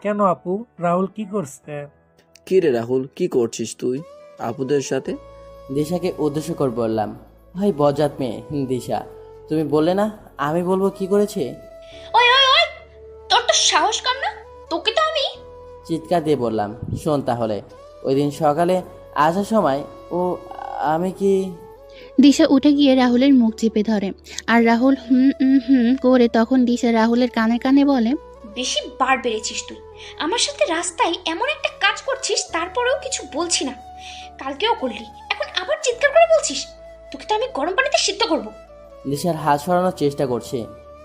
কেন আপু, রাহুল কি করছে? কি রে রাহুল, কি করছিস তুই আপুদের সাথে? দিশাকে উদ্দেশ্য করে বললাম, ভাই বজ্জাত মেয়ে দিশা, তুমি বললে না আমি বলবো কি করেছে? ওই ওই ওই, তোর তো সাহস কম না? তোকে তো আমি। চিৎকার দিয়ে বললাম, শোন তাহলে, ওই দিন সকালে আসার সময় ও আমি কি দিশা উঠে গিয়ে রাহুলের মুখ চেপে ধরে। আর রাহুল হুম হুম করে তখন দিশা রাহুলের কানে কানে বলে, বেশি বার বেড়েছিস তুই। আমার সাথে রাস্তায় এমন একটা কাজ করছিস, তারপরেও কিছু বলছি না। কালকেও করলি, এখন আবার চিৎকার করে বলছিস। তোকে তো আমি গরম পানিতে সিদ্ধ করব। দিশার হাত সরানোর চেষ্টা করছে,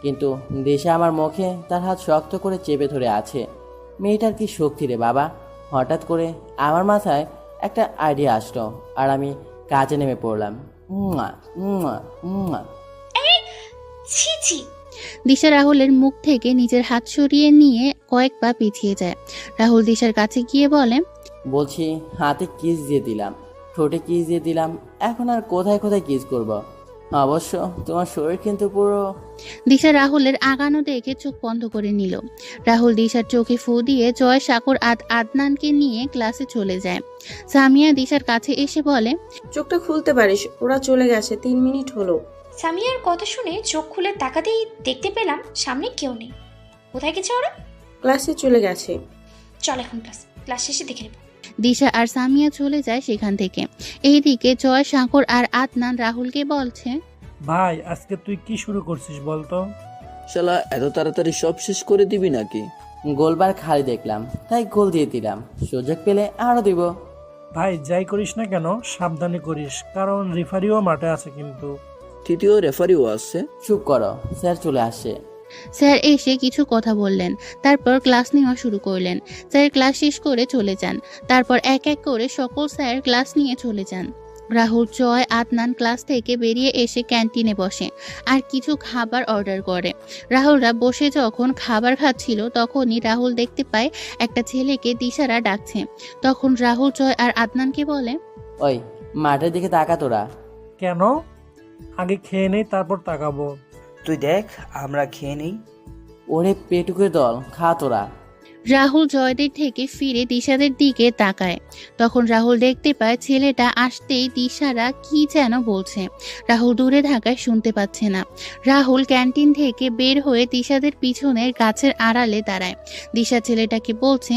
কিন্তু দিশা আমার মুখে তার হাত শক্ত করে চেপে ধরে আছে। মেয়েটার কি শক্তি রে বাবা! হঠাৎ করে আমার মাথায় একটা আইডিয়া আসলো, আর আমি কাজে নেমে পড়লাম। উম্মা, উম্মা, উম্মা। ছি ছি। দিশা রাহুলের মুখ থেকে নিজের হাত সরিয়ে নিয়ে কয়েক পা পিছিয়ে যায়। রাহুল দিশার কাছে গিয়ে বলে, বলছি, হাতে কিস দিয়ে দিলাম, ঠোঁটে কিস দিয়ে দিলাম, এখন আর কোথায় কোথায় কিস করব? অবশ্য তোমার শরীর কিন্তু পুরো। দিশা রাহুলের আগানো দেখে চোখ বন্ধ করে নিল। রাহুল দিশার চোখে ফু দিয়ে জয় সাগর আদনানকে নিয়ে ক্লাসে চলে যায়। সামিয়া দিশার কাছে এসে বলে, চোখটা খুলতে পারিস, ওরা চলে গেছে, 3 মিনিট হলো। সামিয়ার কথা শুনে চোখ খুলে তাকাতেই দেখতে পেলাম সামনে কেউ নেই। কোথায় গেছে ওরা? ক্লাসে চলে গেছে। চল এখন ক্লাস শেষে দেখে নেব। দিশা আর সামিয়া চলে যায় সেখান থেকে। এইদিকে জয় সাগর আর আদনান রাহুলকে বলছে, ভাই, আজকে তুই কি শুরু করছিস বলতো? শালা এত তাড়াতাড়ি সব শেষ করে দিবি নাকি? গোলবার খালি দেখলাম, তাই গোল দিয়ে দিলাম, সুযোগ পেলে আরো দিব। ভাই, যাই করিস না কেন সাবধানে করিস, কারণ রেফারিও মাঠে আছে কিন্তু। তৃতীয় রেফারিও আসছে। চুপ করো, স্যার চলে আসে। স্যার এসে কিছু কথা বললেন, তারপর ক্লাস নেওয়া শুরু করলেন। স্যার ক্লাস শেষ করে চলে যান। তারপর এক এক করে সকল স্যার ক্লাস নিয়ে চলে যান। রাহুল, জয়, আদনান ক্লাস থেকে বেরিয়ে এসে ক্যান্টিনে বসে আর কিছু খাবার অর্ডার করে। রাহুলরা বসে যখন খাবার খাচ্ছিল তখনই রাহুল দেখতে পায় একটা ছেলেকে দিশারা ডাকছে। তখন রাহুল জয় আর আদনানকে বলে, ওই মাঠের দিকে তাকা তোরা। কেন? আগে খেয়ে নেই, তারপর তাকাবো। তুই দেখ, আমরা খেয়ে নেই। ওরে পেটুকের দল, খা তোরা। রাহুল জয়দের থেকে ফিরে দিশাদের দিকে তাকায়। তখন রাহুল দেখতে পায় ছেলেটা আসতেই দিশারা কি যেন বলছে। রাহুল দূরে থাকায় শুনতে পাচ্ছে না। রাহুল ক্যান্টিন থেকে বের হয়ে দিশাদের পিছনের গাছের আড়ালে দাঁড়ায়। দিশা ছেলেটাকে বলছে,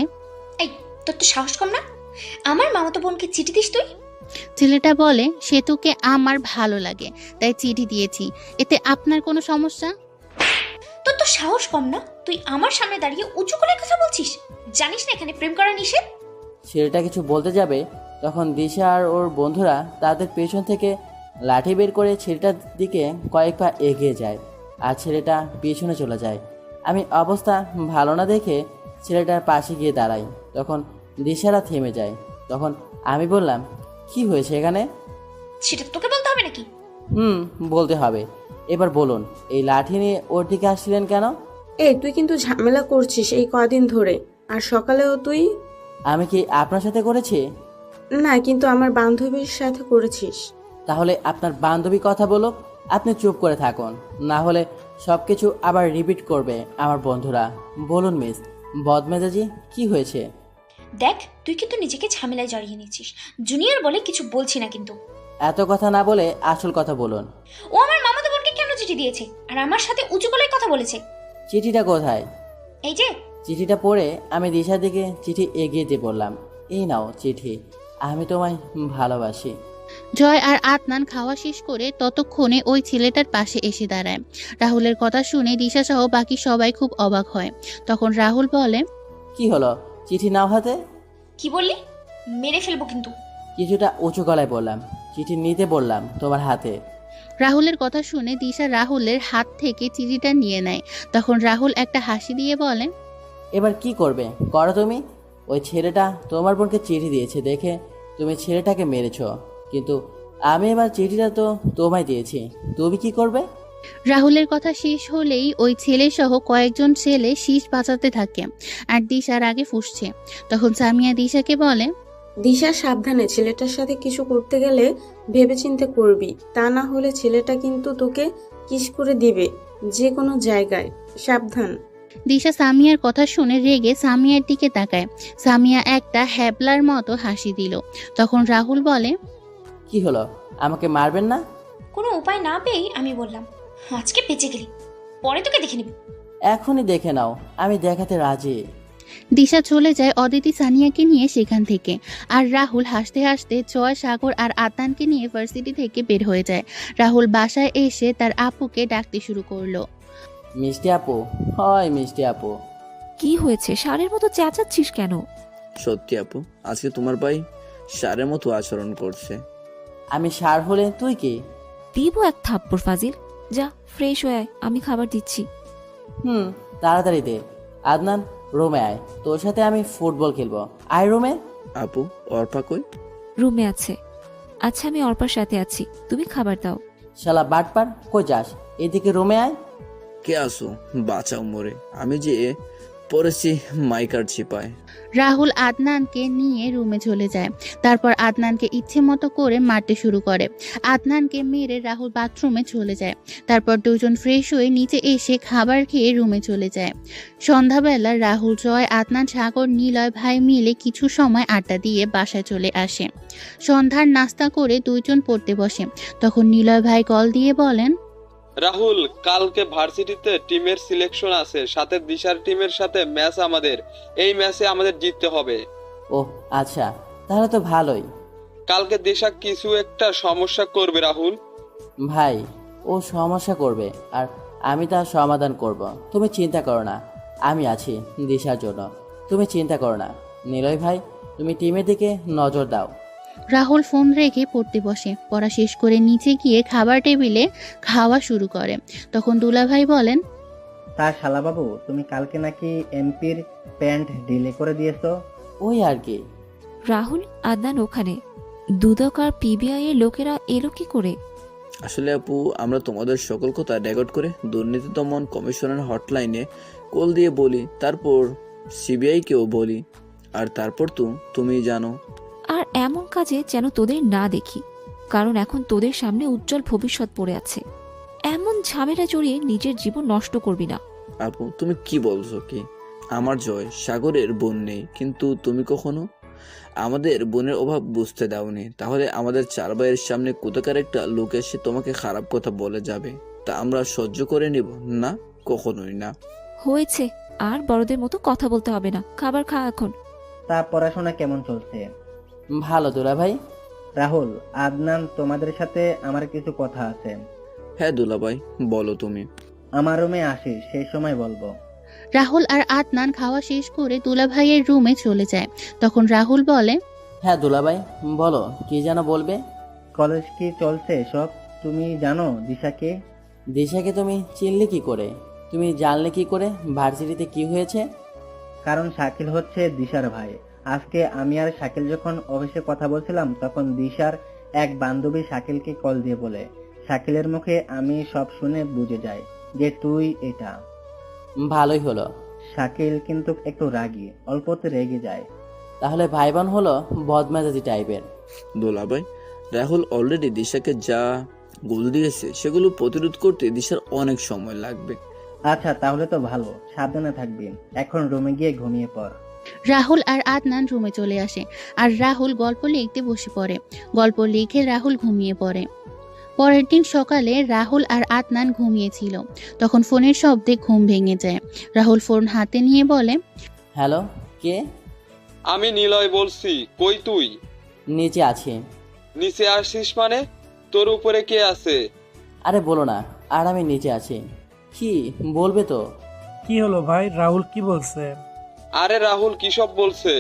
এই, তোর তো সাহস কম না? আমার মামাতো বোনকে চিঠি দিস তুই? ছেলেটা বলে, সেতুকে আমার ভালো লাগে তাই চিঠি দিয়েছি, এতে আপনার কোনো সমস্যা? তোর তো সাহস কম না? তুই আমার সামনে দাঁড়িয়ে উঁচু করে কথা বলছিস? জানিস না এখানে প্রেম করা নিষেধ? ছেলেটা কিছু বলতে যাবে, তখন দিশা আর ওর বন্ধুরা তাদের পেছন থেকে লাঠি বের করে ছেলেটার দিকে কয়েক পা এগিয়ে যায়, আর ছেলেটা পেছনে চলে যায়। আমি অবস্থা ভালো না দেখে ছেলেটার পাশে গিয়ে দাঁড়াই। তখন দিশারা থেমে যায়। তখন আমি বললাম, কি হয়েছে এখানে? সেটা তোকে বলতে হবে নাকি? বলতে হবে। এবার বলুন, এই লাঠি নিয়ে ওর দিকে আসছিলেন কেন? এই তুই কিন্তু ঝামেলা করছিস এই কদিন ধরে, আর সকালেও তুই। আমি কি আপনার সাথে করেছি? না, কিন্তু আমার বান্ধবীর সাথে করেছিস। তাহলে আপনার বান্ধবী কথা বলো, আপনি চুপ করে থাকুন, না হলে সব কিছু আবার রিপিট করবে আমার বন্ধুরা। বলুন মিস, বদমেজাজি কি হয়েছে? দেখ, তুই কিন্তু নিজেকে ঝামেলায় জড়িয়ে নিচ্ছিস। জুনিয়র বলে কিছু বলছি না কিন্তু। এত কথা না বলে আসল কথা বলুন। ও আমার মামাতো বোনকে কেন চিঠি দিয়েছে আর আমার সাথে উঁচু গলায় কথা বলেছে? চিঠিটা কোথায়? এই যে। চিঠিটা পড়ে আমি দিশার দিকে চিঠি এগিয়ে দিয়ে বললাম, এই নাও চিঠি, আমি তোমায় ভালোবাসি। জয় আর আদনান খাওয়া শেষ করে ততক্ষণে ওই ছেলেটার পাশে এসে দাঁড়ায়। রাহুলের কথা শুনে দিশা সহ বাকি সবাই খুব অবাক হয়। তখন রাহুল বলে, কি হলো, চিঠি নাও হাতে। কি বললি? মেরে ফেলবো কিন্তু। কিছুটা উঁচু গলায় বললাম, চিঠি নিতে বললাম তোমার হাতে। রাহুলের কথা শুনে দিশা রাহুলের হাত থেকে চিঠিটা নিয়ে নেয়। তখন রাহুল একটা হাসি দিয়ে বলে, এবার কি করবে করো তুমি। ওই ছেলেটা তোমার বোনকে চিঠি দিয়েছে দেখে তুমি ছেলেটাকে মেরেছো, কিন্তু আমি এবার চিঠিটা তো তোমায় দিয়েছি, তুমি কি করবে? রাহুলের কথা শেষ হলেই ওই ছেলে সহ কয়েকজন ছেলে শীষ বাঁচাতে থাকে আর দিশার আগে ফুঁসছে। তখন সামিয়া দিশাকে বলে, দিশা সাবধানে, ছেলেটার সাথে কিছু করতে গেলে ভেবেচিন্তে করবি, তা না হলে ছেলেটা কিন্তু তোকে কিস করে দিবে যে কোনো জায়গায়, সাবধান। দিশা সামিয়ার কথা শুনে রেগে সামিয়ার দিকে তাকায়। সামিয়া একটা হ্যাবলার মতো হাসি দিল। তখন রাহুল বলে, কি হলো, আমাকে মারবেন না? কোনো উপায় না পেয়েই আমি বললাম, আজকে বেঁচে গেলি, পরে তোকে দেখে নিবি। এখনই দেখে নাও, আমি দেখাতে রাজি। দিশা চলে যায় অদিতি সানিয়াকে নিয়ে সেখান থেকে। আর রাহুল হাসতে হাসতে জয়, সাগর আর আদনানকে নিয়ে ভার্সিটি থেকে বের হয়ে যায়। রাহুল বাসায় এসে তার আপুকে ডাকতে শুরু করলো। মিষ্টি আপু, হয় মিষ্টি আপু। কি হয়েছে, ষাঁড়ের মতো চেঁচাচ্ছিস কেন? সত্যি আপু, আজকে তোমার ভাই সারের মতো আচরণ করছে। আমি সার হলে তুই কি? দিব এক থাপ্পড় ফাজিল। যা ফ্রেশ হয়ে আয়, আমি খাবার দিচ্ছি। তাড়াতাড়ি দে। আদনান, রুমে আয়, তোর সাথে আমি ফুটবল খেলবো। আয় রুমে। আপু, অর্পা কই? রুমে আছে। আচ্ছা, আমি অর্পার সাথে আছি, তুমি খাবার দাও। শালা বাটপার, কই যাস? এদিকে রুমে আয়। কে আসো, বাঁচাও মোরে, আমি যে পড়েছি মাইকার চিপায়। রাহুল আদনানকে নিয়ে রুমে চলে যায়। তারপর আদনানকে ইচ্ছে মতো করে মারতে শুরু করে। আদনানকে মেরে রাহুল বাথরুমে চলে যায়। তারপর দুজন ফ্রেশ হয়ে নিচে এসে খাবার খেয়ে রুমে চলে যায়। সন্ধ্যাবেলা রাহুল, জয়, আদনান, সাগর, নিলয় ভাই মিলে কিছু সময় আড্ডা দিয়ে বাসায় চলে আসে। সন্ধ্যার নাস্তা করে দুইজন পড়তে বসে। তখন নিলয় ভাই কল দিয়ে বলেন, রাহুল, কালকে ভার্সিটিতে টিমের সিলেকশন আছে, সাথে দিশার টিমের সাথে ম্যাচ আমাদের। এই ম্যাচে আমাদের জিততে হবে। ওহ আচ্ছা, তাহলে তো ভালোই। কালকে দিশা কিছু একটা সমস্যা করবে রাহুল। ভাই, ও সমস্যা করবে আর আমি তার সমাধান করব। তুমি চিন্তা করো না, আমি আছি দিশার জন্য। তুমি চিন্তা করো না। নিলয় ভাই, তুমি টিমের দিকে নজর দাও। রাহুল ফোন রেখে পড়তে বসে। পড়া শেষ করে নিচে গিয়ে খাবার টেবিলে খাওয়া শুরু করে। তখন দুলাভাই বলেন, তা শালাবাবু, তুমি কালকে নাকি এমপির প্যান্ট ডিলে করে দিয়েছো? ওই আর কি। রাহুল, আদনান ওখানে। দুদক আর পিবিআই এর লোকেরা এলো কি করে? আসলে আপু, আমরা তোমাদের সকল কথা রেকর্ড করে দুর্নীতি দমন কমিশনের হটলাইনে কল দিয়ে বলি, তারপর সিবিআইকেও বলি, আর তারপর তো তুমি জানো। আর এমন কাজে যেন তোদের না দেখি, কারণ এখন তোদের সামনে উজ্জ্বল ভবিষ্যৎ পড়ে আছে। এমন ঝামেলা জড়িয়ে নিজের জীবন নষ্ট করবি না। আপু, তুমি কি বলছো কি? আমার জয়, সাগরের বোন নেই, কিন্তু তুমি কখনো আমাদের বোনের অভাব বুঝতে দাওনি। তাহলে আমাদের চার ভাইয়ের সামনে কোথাকার একটা লোক এসে তোমাকে খারাপ কথা বলে যাবে, তা আমরা সহ্য করে নিব না? কখনোই না। হয়েছে, আর বড়দের মতো কথা বলতে হবে না। খাবার খা এখন। তা পড়াশোনা কেমন চলছে? ভালো দুলাভাই। রাহুল, আদনান, তোমাদের সাথে আমার কিছু কথা আছে। হ্যাঁ দুলাভাই, বলো তুমি। আমার রুমে আসিস, সেই সময় বলবো। রাহুল আর আদনান খাওয়া শেষ করে দুলাভাইয়ের রুমে চলে যায়। তখন রাহুল বলে, হ্যাঁ দুলাভাই, বলো, কি যেন বলবে? কলেজ কি চলছে সব? তুমি জানো দিশাকে? দিশাকে তুমি চিনলে কি করে? তুমি জানলে কি করে ভার্সিটিতে কি হয়েছে? কারণ শাকিল হচ্ছে দিশার ভাই। আজকে আমি আর শাকিল যখন অফিসে কথা বলছিলাম, তখন দিশার এক বান্ধবী শাকিলকে কল দিয়ে বলে, শাকিলের মুখে আমি সব শুনে বুঝে যাই যে তুই এটা। ভালোই হলো। শাকিল কিন্তু একটু রাগী, অল্পতে রেগে যায়। তাহলে ভাই বোন হলো বদমেজাজি টাইপের। দুলাভাই, রাহুল অলরেডি দিশাকে যা গোল দিয়েছে সেগুলো প্রতিরোধ করতে দিশার অনেক সময় লাগবে। আচ্ছা, তাহলে তো ভালো, সাবধানে থাকবি। এখন রুমে গিয়ে ঘুমিয়ে পড়। রাহুল আর আদনান রুমে চলে আসে। আর রাহুল গল্প লিখতে বসে পড়ে। গল্প লিখে রাহুল ঘুমিয়ে পড়ে। পরের দিন সকালে রাহুল আর আদনান ঘুমিয়েছিল। তখন ফোনের শব্দে ঘুম ভেঙে যায়। রাহুল ফোন হাতে নিয়ে বলে, হ্যালো, কে? আমি নিলয় বলছি, কই তুই? নিচে আছি। নিচে আসিস মানে? তোর উপরে কে আছে? আরে বলো না, আর আমি নিচে আছি। কি বলবে তো? কি হলো ভাই, রাহুল কি বলছে? আরে রাহুল কিসব বলছে?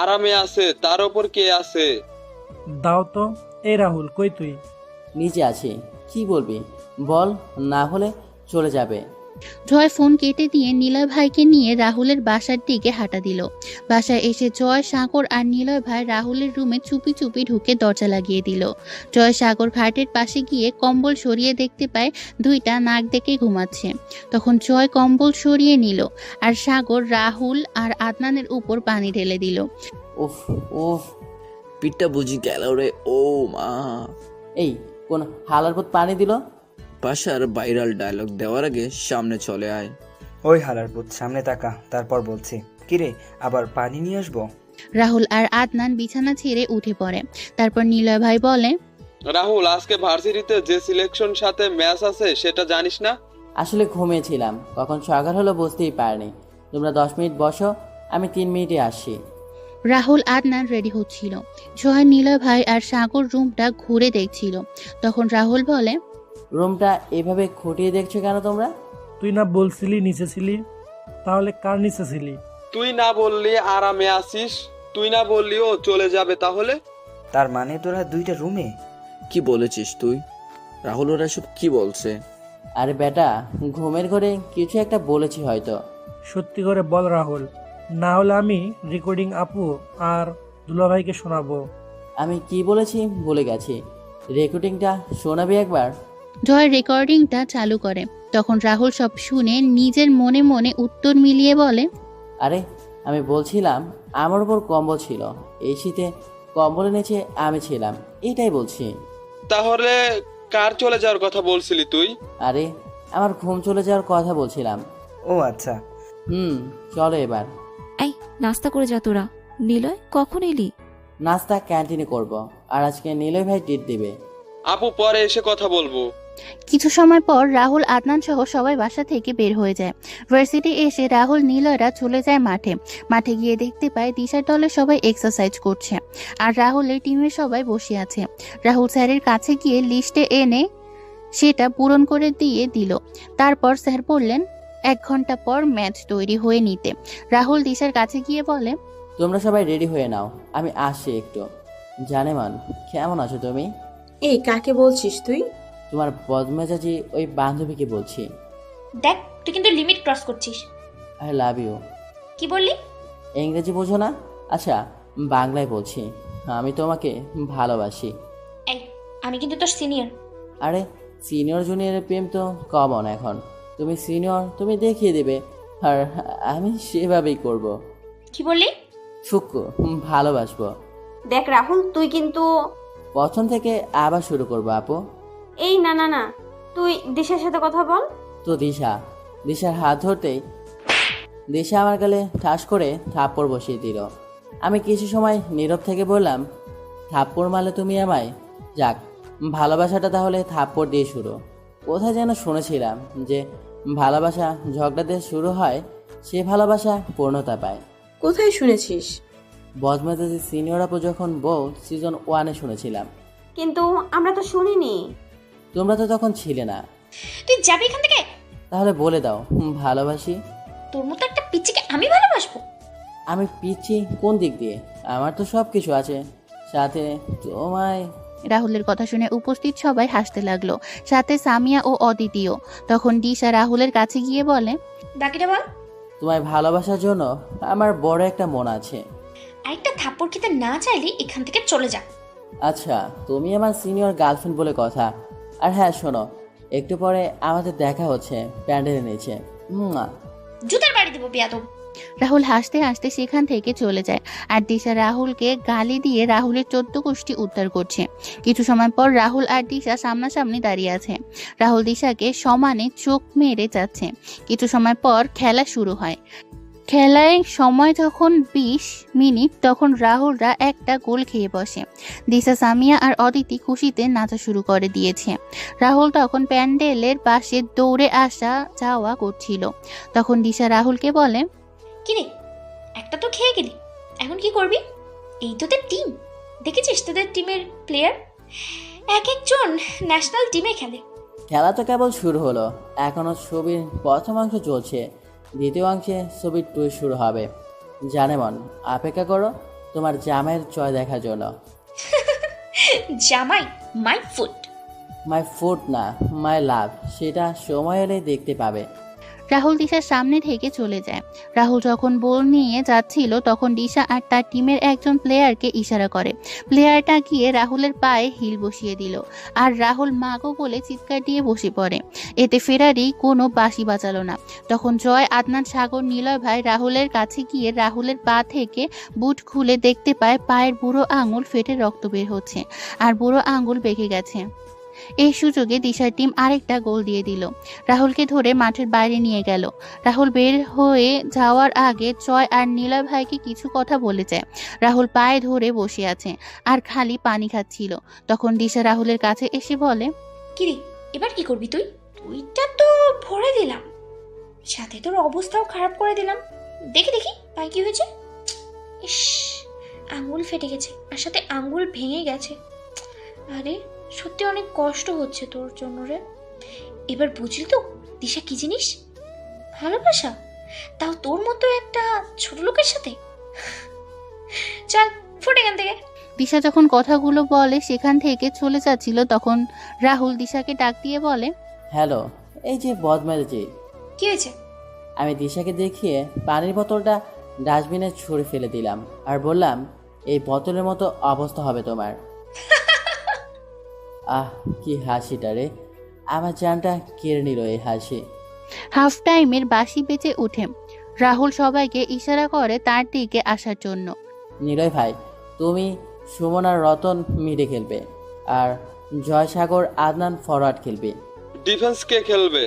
আরামে আছে, তার ওপর কে আছে? দাও তো। এই রাহুল, কই তুই? নিচে আছি। কি বলবি বল, না হলে চলে যাবে। জয় ফোন কেটে দিয়ে নিলয় ভাইকে নিয়ে রাহুলের বাসার দিকে হাঁটা দিল। বাসায় এসে জয়, সাগর আর নিলয় ভাই রাহুলের রুমে চুপি চুপি ঢুকে দরজা লাগিয়ে দিল। জয় সাগর খাটের পাশে গিয়ে কম্বল সরিয়ে দেখতে পায় দুইটা নাক ডেকে ঘুমাচ্ছে। তখন জয় কম্বল সরিয়ে নিল আর সাগর রাহুল আর আদনানের উপর পানি ঢেলে দিল। উফ উফ, পিঠটা বুঝি গেল রে, ও মা। এই কোন হালার পথ পানি দিল? বাসার ভাইরাল ডায়লগ দেওয়ার আগে সামনে চলে আয়। ওই হালার পুত, সামনে তাকা, তারপর বলছি। কিরে, আবার পানি নিয়ে আসবো? রাহুল আর আদনান বিছানা ছেড়ে উঠে পড়ে। তারপর নিলয় ভাই বলে, রাহুল, আজকে ভার্সিটিতে যে সিলেকশন সাথে ম্যাচ আছে সেটা জানিস না? আসলে ঘুমিয়েছিলাম, কখন সকাল হলো বুঝতেই পারিনি। তোমরা 10 মিনিট বসো, আমি 3 মিনিটে আসছি। রাহুল আদনান রেডি হচ্ছিল। জয়, নিলয় ভাই আর সাগর রুমটা ঘুরে দেখছিল। তখন রাহুল বলে, রুমটা এভাবে খুঁটিয়ে দেখছো কেন তোমরা? তুই না বলছিলি নিচে ছিলি, তাহলে কার নিচে ছিলি? তুই না বললি আরামে আসিস, তুই না বললি ও চলে যাবে, তাহলে? তার মানে তোরা 2টা রুমে? কি বলেছিস তুই? রাহুল ওরা সব কি বলছে? আরে বেটা, ঘুমের ঘরে কিছু একটা বলেছি হয়তো। সত্যি করে বল রাহুল, না হলে আমি রেকর্ডিং আপু আর দুলাভাইকে শোনাবো। আমি কি বলেছি বলে গেছি, রেকর্ডিংটা শোনাবি একবার? জয় রেকর্ডিংটা চালু করে। তখন রাহুল সব শুনে নিজের মনে মনে উত্তর মিলিয়ে বলে, আরে আমি বলছিলাম আমার উপর কম্বল ছিল, এই শীতে কম্বলের নিচে আমি ছিলাম, এটাই বলছি। তাহলে কার চলে যাওয়ার কথা বলছিলি তুই? আরে আমার ঘুম চলে যাওয়ার কথা বলছিলাম। ও আচ্ছা। চলো এবার। এই, নাস্তা করে যা তোরা। নিলয়, কখন এলি? নাস্তা ক্যান্টিনে করব, আর আজকে নিলয় ভাই ট্রিট দিবে। আপু, পরে এসে কথা বলবো। কিছু সময় পর রাহুল আদনান সহ সবাই বাসা থেকে বের হয়ে যায়। ভার্সিটি এসে রাহুল নিলয়রা চলে যায় মাঠে। মাঠে গিয়ে দেখতে পায় দিশার দলের সবাই এক্সারসাইজ করছে, আর রাহুলের টিমের সবাই বসে আছে। রাহুল স্যারের কাছে গিয়ে লিস্টে এনে সেটা পূরণ করে দিয়ে দিল। তারপর স্যার বললেন 1 ঘন্টা পর ম্যাচ তৈরি হয়ে নিতে। রাহুল দিশার কাছে গিয়ে বলে, তোমরা সবাই রেডি হয়ে নাও, আমি আসছি একটু। জানেমান, কেমন আছো তুমি? এই কাকে বলছিস তুই? তোমার বদমেজাজি ওই বান্ধবীকে বলছি। দেখ, তুই কিন্তু লিমিট ক্রস করছিস। I love you. কি বললি? ইংরেজি বোঝো না? আচ্ছা, বাংলায় বলছি, আমি তোমাকে ভালোবাসি। এই, আমি কিন্তু তোর সিনিয়র। আরে সিনিয়র জুনিয়রের প্রেম তো কমন এখন। তুমি সিনিয়র, তুমি দেখিয়ে দেবে, আর আমি সেভাবেই করব। কি বললি? ফুক্কু, ভালোবাসবো। দেখ রাহুল, তুই কিন্তু প্রথম থেকে আবার শুরু করবো আপু। এই না না না, তুই দিশার সাথে কথা বল। তো দিশার হাত ধরতেই দিশা আমার গালে ঠাস করে থাপ্পড় বসিয়ে দিল। আমি কিছু সময় নীরব থেকে বললাম, থাপ্পড় মারলে তুমি আমায়? যাক, ভালোবাসাটা তাহলে থাপ্পড় দিয়ে শুরু। কোথায় যেন শুনেছিলাম যে ভালোবাসা ঝগড়া দিয়ে শুরু হয়, সে ভালোবাসা পূর্ণতা পায়। কোথায় শুনেছিস? বদমেজাজি সিনিয়র আপু যখন বউ সিজন 1-এ শুনেছিলাম। কিন্তু আমরা তো শুনিনি। তোমরা তো তখন ছিলে না। তুই যাবি এখান থেকে? তাহলে বলে দাও, ভালোবাসি। তোর মতো একটা পিচ্চিকে আমি ভালোবাসবো? আমি পিচ্ছি কোন দিক দিয়ে? আমার তো সব কিছু আছে, সাথে তোমায়। রাহুলের কথা শুনে উপস্থিত সবাই হাসতে লাগলো, সাথে সামিয়া ও অদিতিও। তখন দিশা রাহুলের কাছে গিয়ে বলে, বাকিটা বল। তোমায় ভালোবাসার জন্য আমার বড় একটা মন আছে। আরেকটা থাপ্পড় খেতে না চাইলে এখান থেকে চলে যা। আচ্ছা, তুমি আমার সিনিয়র গার্লফ্রেন্ড বলে কথা। আর হ্যাঁ শোনো, একটু পরে আমাদের দেখা হচ্ছে প্যান্ডেলের নিচে। জুতার বাড়ি দেবো বেয়াদব। রাহুল হাসতে হাসতে সেখান থেকে চলে যায়, আর দিশা রাহুলকে গালি দিয়ে রাহুলের 14 গোষ্ঠী উদ্ধার করছে। কিছু সময় পর রাহুল আর দিশা সামনাসামনি দাঁড়িয়ে আছে। রাহুল দিশাকে সমানে চোখ মেরে যাচ্ছে। কিছু সময় পর খেলা শুরু হয়। খেলায় সময় যখন 20 মিনিট, তখন রাহুলরা একটা গোল খেয়ে বসে। দিশা, সামিয়া আর অদিতি খুশিতে নাচা শুরু করে দিয়েছে। রাহুল তখন প্যান্ডেলের পাশে দৌড়ে আসা যাওয়া করছিল। তখন দিশা রাহুলকে বলে, কিরে, একটা তো খেয়ে গেলি, এখন কি করবি? এই তোদের টিম, দেখেছিস তোদের টিমের প্লেয়ার এক একজন ন্যাশনাল টিমে খেলে। খেলা তো কেবল শুরু হলো, এখনো ছবির প্রথম অংশ চলছে, দ্বিতীয় অংশে ছবির 2 শুরু হবে। জানেমন, অপেক্ষা করো তোমার জামাইয়ের জয় দেখার জন্য। জামাই? My foot. মাই ফুট না, মাই লাভ, সেটা সময় এলে দেখতে পাবে। রাহুল দিশার সামনে থেকে চলে যায়। রাহুল যখন বল নিয়ে যাচ্ছিল, তখন দিশা আর তার টিমের একজন প্লেয়ারকে ইশারা করে। প্লেয়ারটা গিয়ে রাহুলের পায়ে হিল বসিয়ে দিল, আর রাহুল মাগো বলে চিৎকার দিয়ে বসে পড়ে। এতে ফেরারি কোনো বাঁশি বাজালো না। তখন জয়, আদনান, সাগর, নিলয় ভাই রাহুলের কাছে গিয়ে রাহুলের পা থেকে বুট খুলে দেখতে পায় পায়ের বুড়ো আঙুল ফেটে রক্ত বের হচ্ছে, আর বুড়ো আঙুল বেঁকে গেছে। এই সুযোগে দিশার টিম আরেকটা গোল দিয়ে দিল। রাহুলকে ধরে মাঠের বাইরে নিয়ে গেল। রাহুল বের হয়ে যাওয়ার আগে জয় আর নীলয় ভাইকে কিছু কথা বলে যায়। রাহুল পায়ে ধরে বসে আছে আর খালি পানি খাচ্ছিল। তখন দিশা রাহুলের কাছে এসে বলে, কিরে এবার কি করবি তুই? তুইটা তো ভরে দিলাম, সাথে তোর অবস্থাও খারাপ করে দিলাম। দেখি দেখি পায়ে কি হয়েছে। ইস, আঙ্গুল ফেটে গেছে আর সাথে আঙ্গুল ভেঙে গেছে। আরে সত্যি অনেক কষ্ট হচ্ছে তোর জন্য রে। এবার বুঝলি তো দিশা কি জিনিস? ভালোবাসা, তাও তোর মতো একটা ছোট লোকের সাথে। চল ফুট এখান থেকে। দিশা যখন কথাগুলো বলে সেখান থেকে চলে যাচ্ছিল, তখন রাহুল দিশাকে ডাক দিয়ে বলে, হ্যালো, এই যে বদমেজি। কি হয়েছে? আমি দিশাকে দেখিয়ে পানির বোতলটা ডাস্টবিনে ছুঁড়ে ফেলে দিলাম আর বললাম, এই বোতলের মতো অবস্থা হবে তোমার। আহ, কি হাসিটা রে, আমার জানটা কেড়ে নিল এই হাসি। হাফ টাইমের বাঁশি বেজে ওঠে। রাহুল সবাইকে ইশারা করে তার দিকে আসার জন্য। নিলয় ভাই, তুমি সুমন আর রতন মিডে খেলবে, আর জয়সাগর আদনান ফরওয়ার্ড খেলবে। ডিফেন্স কে খেলবে?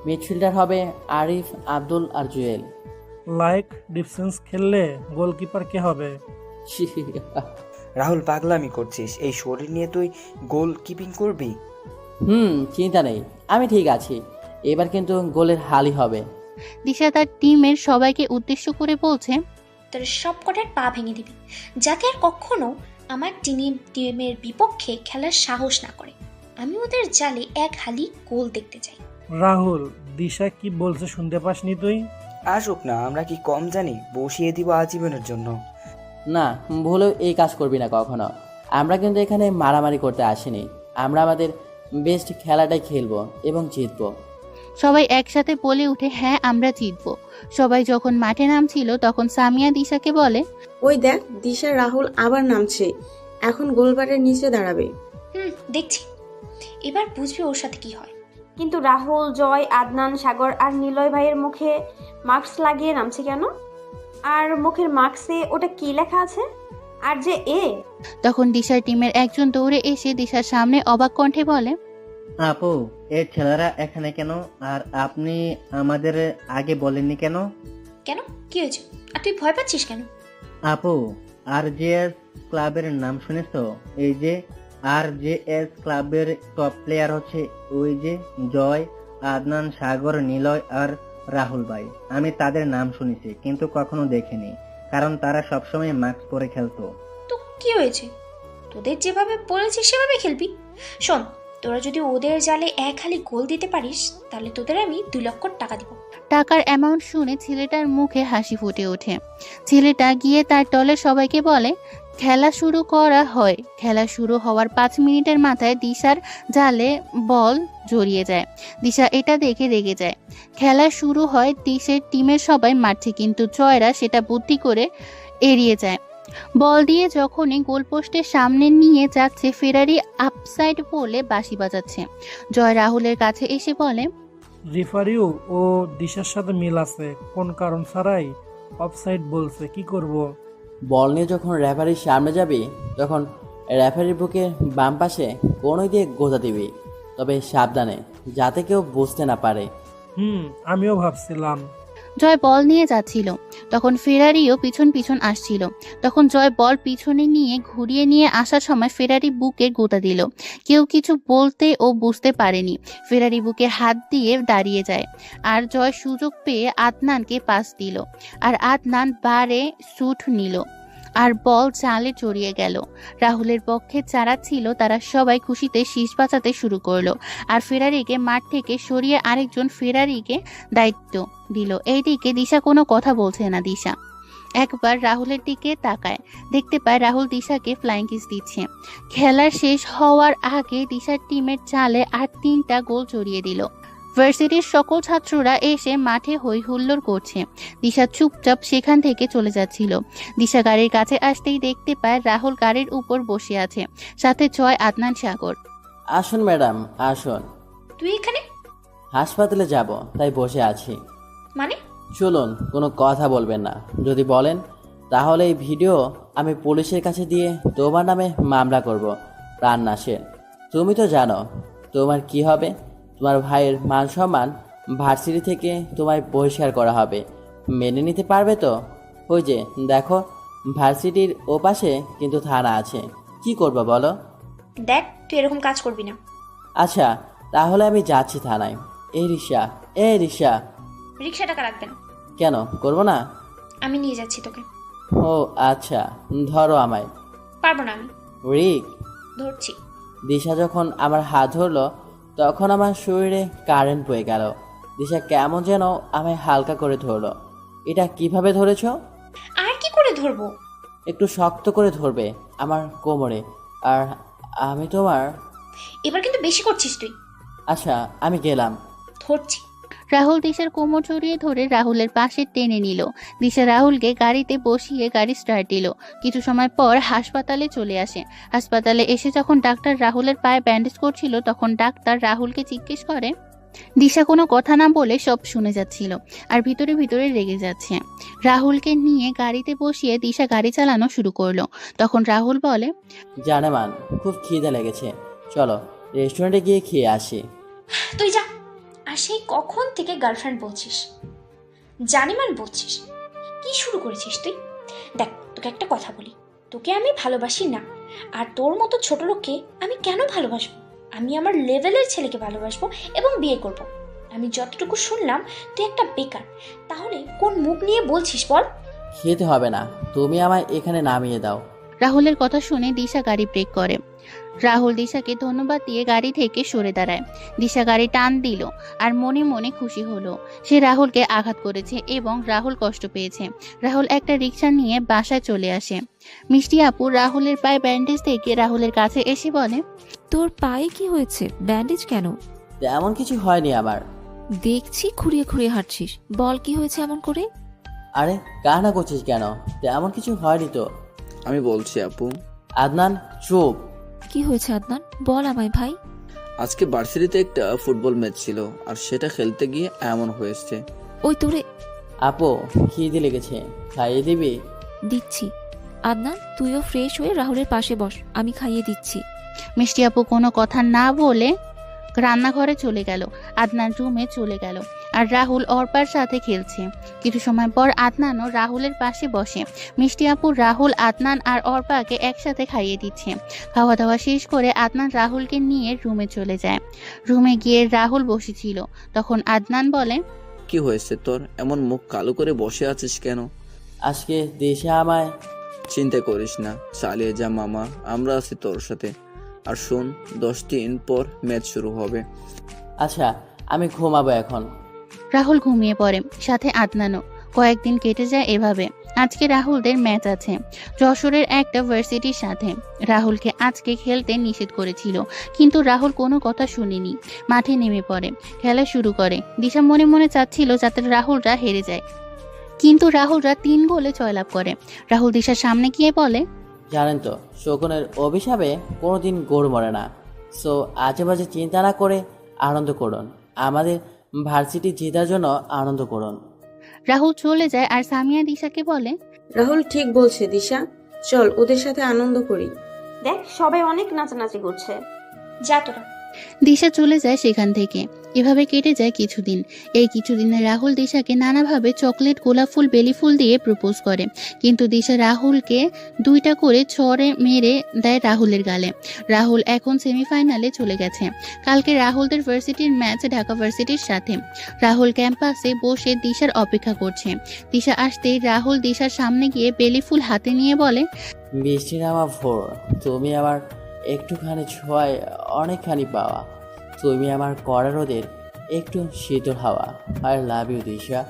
মিডফিল্ডার হবে আরিফ, আব্দুল আর জুয়েল। লাইক ডিফেন্স খেললে গোলকিপার কে হবে? রাহুল, পাগলামি করছিস? এই শরীর নিয়ে তুই গোল কিপিং করবি? চিন্তা নেই, আমি ঠিক আছি। এবার কিন্তু গোলের হালই হবে। দিশা তার টিমের সবাইকে উদ্দেশ্য করে বলছে, তোর সব কটার পা ভেঙে দিবি, যাতে আর কখনো আমার টিমের বিপক্ষে খেলার সাহস না করে। আমি ওদের জালে এক হালি গোল দেখতে চাই। রাহুল, দিশা কি বলছে শুনতে পাসনি তুই? আসুক না, আমরা কি কম জানি? বসিয়ে দিব আজীবনের জন্য। না, ভুলেও এই কাজ করবি না কখনো। আমরা কিন্তু এখানে মারামারি করতে আসিনি। আমরা আমাদের বেস্ট খেলাটাই খেলবো এবং জিতবো। সবাই একসাথে বলে উঠে, হ্যাঁ আমরা জিতবো। সবাই যখন মাঠে নামছিল তখন সামিয়া দিশাকে বলে, ওই দেখ, দিশা রাহুল আবার নামছে, এখন গোলবারের নিচে দাঁড়াবে। দেখছি, এবার বুঝবি ওর সাথে কি হয়। কিন্তু রাহুল, জয়, আদনান, সাগর আর নিলয় ভাইয়ের মুখে মাস্ক লাগিয়ে নামছে কেন? আর মুখের মাস্কে ওটা কি লেখা আছে? আর যে এ। তখন দিশার টিমের একজন দৌড়ে এসে দিশার সামনে অবাক কণ্ঠে বলে, আপু, এই ছেলেরা এখানে কেন? আর আপনি আমাদের আগে বলেননি কেন? কেন, কি হয়েছে? আর তুই ভয় পাচ্ছিস কেন? আপু, RJS ক্লাবের নাম শুনেছো? এই যে RJS ক্লাবের টপ প্লেয়ার হচ্ছে ওই যে জয়, আদনান, সাগর, নিলয় আর রাহুল ভাই। আমি তাদের নাম শুনেছি কিন্তু কখনো দেখিনি, কারণ তারা সবসময় মাস্ক পরে খেলতো। তো কি হয়েছে? তোদের যেভাবে বলেছিস সেভাবে খেলবি। শোন, তোরা যদি ওদের জালে এক হালি গোল দিতে পারিস তাহলে তোদের আমি 2 লক্ষ টাকা দিব। টাকার অ্যামাউন্ট শুনে ছেলেটার মুখে হাসি ফুটে ওঠে। ছেলেটা গিয়ে তার দলের সবাইকে বলে, খেলা শুরু করা হয়। খেলা শুরু হওয়ার 5 মিনিটের মাথায় দিশার জালে বল জড়িয়ে যায়। দিশা এটা দেখে রেগে যায়। খেলা শুরু হয়, দিশের টিমের সবাই মারছে, কিন্তু জয়রা সেটা বুদ্ধি করে এড়িয়ে যায়। বল দিয়ে যখনই গোলপোস্টের সামনে নিয়ে যাচ্ছে, ফেরারি আপসাইড বলে বাঁশি বাজাচ্ছে। জয় রাহুলের কাছে এসে বলে, রেফারিও ও দিশার সাথে মিল আছে, কোন কারণ ছাড়াই অফসাইড বলছে, কি করব? বল নিয়ে যখন রেফারির সামনে যাবি তখন রেফারির বুকে বাম পাশে কোণই দিয়ে গোজা দিবি, তবে সাবধানে, যাতে কেউ বুঝতে না পারে। আমিও ভাবছিলাম। জয় বল নিয়ে যাচ্ছিল, তখন ফেরারিও পিছন পিছন আসছিল। তখন জয় বল পিছনে নিয়ে ঘুরিয়ে নিয়ে আসার সময় ফেরারি বুকে গোতা দিল। কেউ কিছু বলতে ও বুঝতে পারেনি। ফেরারি বুকে হাত দিয়ে দাঁড়িয়ে যায়, আর জয় সুযোগ পেয়ে আদনানকে পাস দিল, আর আদনান বারে শুট নিল, আর বল চালে জড়িয়ে গেল। রাহুলের পক্ষে যারা ছিল তারা সবাই খুশিতে শীষ বাঁচাতে শুরু করলো, আর ফেরারিকে মাঠ থেকে সরিয়ে আরেকজন ফেরারিকে দায়িত্ব দিল। এইদিকে দিশা কোনো কথা বলছে না। দিশা একবার রাহুলের দিকে তাকায়, দেখতে পায় রাহুল দিশাকে ফ্লাইং কিস দিচ্ছে। খেলা শেষ হওয়ার আগে দিশার টিমের চালে আর 3টা গোল জড়িয়ে দিল। ভার্সিটির সকল ছাত্ররা এসে মাঠে হই হুল্লোড় করছে। দিশা চুপচাপ সেখান থেকে চলে যাচ্ছিল। দিশা গাড়ির কাছে আসতেই দেখতে পায় রাহুল গাড়ির উপর বসে আছে, সাথে জয়, আদনান, সাগর। আসুন ম্যাডাম, আসুন। তুই এখানে? হাসপাতালে যাব, তাই বসে আছি। মানে? চলুন, কোনো কথা বলবেন না। যদি বলেন তাহলে এই ভিডিও আমি পুলিশের কাছে দিয়ে তোমার নামে মামলা করব। প্রাণ নাশের। তুমি তো জানো তোমার কি হবে? তোমার ভাইয়ের মান সম্মান, ভার্সিটি থেকে তোমায় বহিষ্কার করা হবে। মেনে নিতে পারবে তো? ওই যে দেখো, ভার্সিটির ওপাশে কিন্তু থানা আছে। কি করবা বলো? দেখ, তুই এরকম কাজ করবি না। আচ্ছা, তাহলে আমি যাচ্ছি থানায়। এই রিক্সা, এই রিক্সা। রিক্সা টাকা রাখবেন। কেন করবো না? আমি নিয়ে যাচ্ছি তোকে। ও আচ্ছা, ধরো আমায়। পারবো না আমি। রিক। ধরছি। দিশা যখন আমার হাত ধরলো তখন আমার শরীরে কারেন্ট বয়ে গেল। দিশা কেমন যেন আমায় হালকা করে ধরলো। এটা কিভাবে ধরেছ? আর কি করে ধরবো? একটু শক্ত করে ধরবে আমার কোমরে। আর আমি তোমার। এবার কিন্তু বেশি করছিস তুই। আচ্ছা, আমি গেলাম। ধরছি। রাহুল দিশার কোমর জড়িয়ে ধরে রাহুলের পাশে টেনে নিল। দিশা রাহুলকে গাড়িতে বসিয়ে গাড়ি স্টার্ট দিল। কিছু সময় পর হাসপাতালে চলে আসে। হাসপাতালে এসে যখন ডাক্তার রাহুলের পায়ে ব্যান্ডেজ করছিল তখন ডাক্তার রাহুলকে জিজ্ঞেস করে। দিশা কোনো কথা না বলে সব শুনে যাচ্ছিল আর ভিতরে ভিতরে রেগে যাচ্ছে। রাহুলকে নিয়ে গাড়িতে বসিয়ে দিশা গাড়ি চালানো শুরু করলো। তখন রাহুল বলে, জানেমান, খুব খিদে লেগেছে, চলো রেস্টুরেন্টে গিয়ে খেয়ে আসি। তুই যা। আর সেই কখন থেকে গার্লফ্রেন্ড বলছিস, জানিমান বলছিস, কি শুরু করেছিস তুই? দেখ, তোকে একটা কথা বলি, তোকে আমি ভালোবাসি না। আর তোর মতো ছোট লোককে আমি কেন ভালোবাসবো? আমি আমার লেভেলের ছেলেকে ভালোবাসবো এবং বিয়ে করব। আমি যতটুকু শুনলাম তুই একটা বেকার। তাহলে কোন মুখ নিয়ে বলছিস বল? খেতে হবে না, তুমি আমায় এখানে নামিয়ে দাও। রাহুলের কথা শুনে দিশা গাড়ি ব্রেক করে। রাহুল দিশাকে ধন্যবাদ দিয়ে গাড়ি থেকে সরে দাঁড়ায়। দিশা গাড়ি টান দিল আর মনে মনে খুশি হলো। সে রাহুলকে আঘাত করেছে এবং রাহুল কষ্ট পেয়েছে। রাহুল একটা রিক্সা নিয়ে বাসায় চলে আসে। মিষ্টি আপু রাহুলের পায়ে ব্যান্ডেজ থেকে রাহুলের কাছে এসে বলে, তোর পায়ে কি হয়েছে? ব্যান্ডেজ কেন? তেমন কিছু হয়নি আমার। দেখছি খুঁড়িয়ে খুঁড়িয়ে হাঁটছিস, বল কি হয়েছে এমন করে? আরে কান্না করছিস কেন? তেমন কিছু হয়নি তো। আমি বলছি আপু। আদনান চুপ। কি হয়েছে আদনান, বল আমায় ভাই। আজকে ভার্সিটিতে একটা ফুটবল ম্যাচ ছিল আর সেটা খেলতে গিয়ে এমন হয়েছে। ওই তোরে। আপু খিদে লেগেছে, খাইয়ে দিবি? দিচ্ছি। আদনান, তুইও ফ্রেশ হয়ে রাহুলের পাশে বস, আমি খাইয়ে দিচ্ছি। মিষ্টি আপু কোনো কথা না বলে রান্নাঘরে চলে গেল। আদনান রুমে চলে গেল আর রাহুল অর্পার সাথে খেলছে। কিছু সময় পর আদনানও রাহুলের পাশে বসে। মিষ্টি আপু রাহুল, আদনান আর অর্পাকে একসাথে খাইয়ে দিচ্ছে। খাওয়া দাওয়া শেষ করে আদনান রাহুলকে নিয়ে রুমে চলে যায়। রুমে গিয়ে রাহুল বসেছিল। তখন আদনান বলে, কি হয়েছে তোর? এমন মুখ কালো করে বসে আছিস কেন? আজকে দিশা আমায়। চিন্তা করিস না, চালিয়ে যা মামা, আমরা আছি তোর সাথে। আর শোন, 10 দিন পর ম্যাচ শুরু হবে। আচ্ছা, আমি ঘুমাবো এখন। রাহুল ঘুমিয়ে পড়ে, সাথে আদনানও। কয়েকদিন কেটে যায় এভাবে। আজকে রাহুলদের ম্যাচ আছে যশোরের একটা ভার্সিটির সাথে। রাহুলকে আজকে খেলতে নিষেধ করেছিল, কিন্তু রাহুল কোনো কথা শুনেনি। মাঠে নেমে পড়ে, খেলা শুরু করে। দিশা মনে মনে চাচ্ছিল যাতে রাহুলরা হেরে যায়, কিন্তু রাহুলরা 3 গোলে জয়লাভ করে। রাহুল দিশার সামনে গিয়ে বলে, জানেন তো, শকুনের অভিশাপে কোনোদিন গোড় মরে না। সো আজে বাজে চিন্তা না করে আনন্দ করুন, আমাদের ভার্সিটি জেতার জন্য আনন্দ করুন। রাহুল চলে যায় আর সামিয়া দিশাকে বলে, রাহুল ঠিক বলছে দিশা, চল ওদের সাথে আনন্দ করি। দেখ, সবাই অনেক নাচানাচি করছে। যা তোরা। দিশা চলে যায় সেখান থেকে। এভাবে কেটে যায় কিছুদিন। এই কিছুদিনে রাহুল দিশাকে নানাভাবে চকলেট, গোলাপ ফুল, বেলি ফুল দিয়ে প্রপোজ করে, কিন্তু দিশা রাহুলকে 2টা করে ছড়ে মেরে দেয় রাহুলের গালে। রাহুল এখন সেমিফাইনালে চলে গেছে। কালকে রাহুলদের ভার্সিটির ম্যাচ ঢাকা ভার্সিটির সাথে। রাহুল ক্যাম্পাসে বসে দিশার অপেক্ষা করছে। দিশা আসতেই রাহুল দিশার সামনে গিয়ে বেলি ফুল হাতে নিয়ে বলে, বৃষ্টির আমার ভোর, তুমি আমার একটুখানি ছোঁয়ায় অনেকখানি পাওয়া, তুমি আমার কড়া রোদের একটু শীতল হাওয়া। আই লাভ ইউ দিশা।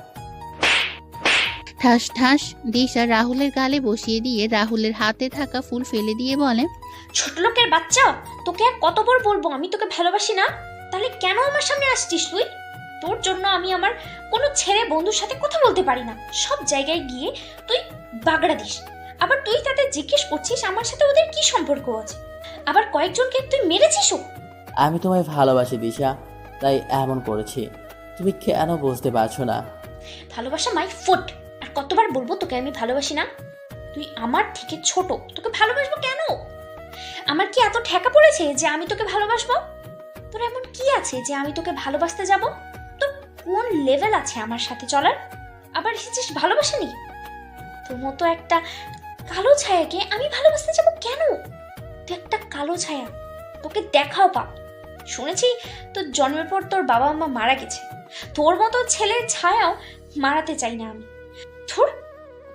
ঠাস ঠাস দিশা রাহুলের গালে বসিয়ে দিয়ে রাহুলের হাতে থাকা ফুল ফেলে দিয়ে বলে, ছোট লোকের বাচ্চা, তোকে আর কতবার বলবো আমি তোকে ভালোবাসি না? তাহলে কেন আমার সামনে আসছিস তুই? তোর জন্য আমি আমার কোনো ছেলে বন্ধুর সাথে কথা বলতে পারি না। সব জায়গায় গিয়ে তুই বাগড়া দিস। আবার তুই তাদের জিজ্ঞেস করছিস আমার সাথে ওদের কি সম্পর্ক আছে। আবার কয়েকজনকে তুই মেরেছিসও। আমি তোমায় ভালোবাসি দিশা, তাই এমন করেছি। তুমি কেন বুঝতে পারছো না? ভালোবাসা মাই ফুট। আর কতবার বলবো তোকে আমি ভালোবাসি না? তুই আমার থেকে ছোট, তোকে ভালোবাসবো কেন? আমার কি এত ঠেকা পড়েছে যে আমি তোকে ভালোবাসবো? তোর এমন কি আছে যে আমি তোকে ভালোবাসতে যাব? তোর কোন লেভেল আছে আমার সাথে চলার? আবার এসেছিস ভালোবাসা নেই? তোর মতো একটা কালো ছায়াকে আমি ভালোবাসতে যাব কেন? তুই একটা কালো ছায়া, তোকে দেখাও পাপ। শুনেছি তোর জন্মের পর তোর বাবা মা মারা গেছে। তোর মতো ছেলের ছায়াও মারাতে চাই না আমি। ধুর,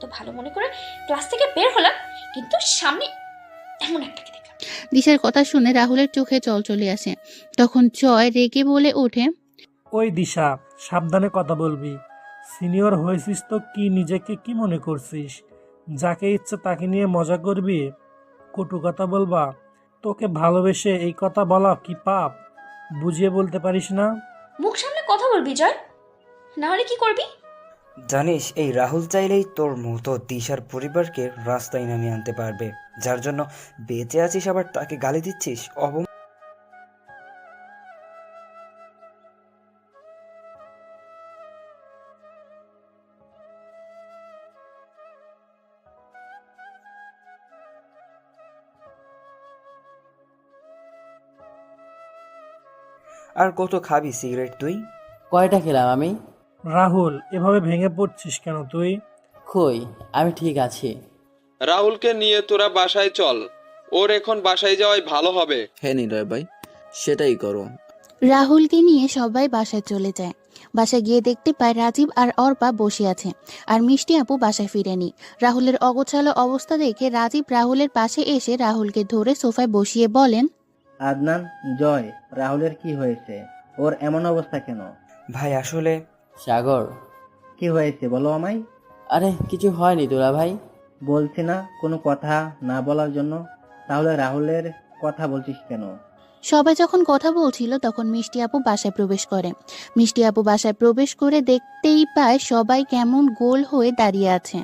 তো ভালো মনে করে ক্লাস থেকে বের হলাম, কিন্তু সামনে এমন একটাকে দেখলাম। দিশার কথা শুনে রাহুলের চোখে জল চলে আসে। তখন জয় রেগে বলে ওঠে, ওই দিশা, সাবধানে কথা বলবি। সিনিয়র হয়েছিস তো কি নিজেকে কি মনে করছিস? যাকে ইচ্ছে তাকে নিয়ে মজা করবি, কটু কথা বলবা? তোকে ভালোবেসে এই কথা বলা কি পাপ? বুঝিয়ে বলতে পারিস না? মুখ সামনে কথা বলবি জয়, না হলে কি করবি? জানিস এই রাহুল চাইলেই তোর মতো দিশার পরিবারকে রাস্তায় নামিয়ে আনতে পারবে। যার জন্য বেঁচে আছিস আবার তাকে গালি দিচ্ছিস। আর কত খাবি সিগারেট তুই? কয়টা খেলাম আমি? রাহুল, এভাবে ভেঙে পড়ছিস কেন তুই? কই, আমি ঠিক আছি। রাহুলকে নিয়ে তোরা বাসায় চল, ওর এখন বাসায় যাওয়াই ভালো হবে। হ্যাঁ নিলয় ভাই, সেটাই করো। রাহুলকে নিয়ে সবাই বাসায় চলে যায়। বাসায় গিয়ে দেখতে পায় রাজীব আর অর্পা বসে আছে, আর মিষ্টি আপু বাসায় ফিরেনি। রাহুলের অগোছালো অবস্থা দেখে রাজীব রাহুলের পাশে এসে রাহুলকে ধরে সোফায় বসিয়ে বলেন, আদনান, জয়, রাহুলের কি হয়েছে? ওর এমন অবস্থা কেন? ভাই আসলে সাগর, কি হয়েছে বলো আমায়। আরে কিছু হয়নি দুলা ভাই। বলছি না কোনো কথা না বলার জন্য, তাহলে রাহুলের কথা বলছিস কেন? সবাই যখন কথা বলছিল তখন মিষ্টি আপু বাসায় প্রবেশ করে। মিষ্টি আপু বাসায় প্রবেশ করে দেখতেই পায় সবাই কেমন গোল হয়ে দাঁড়িয়ে আছে।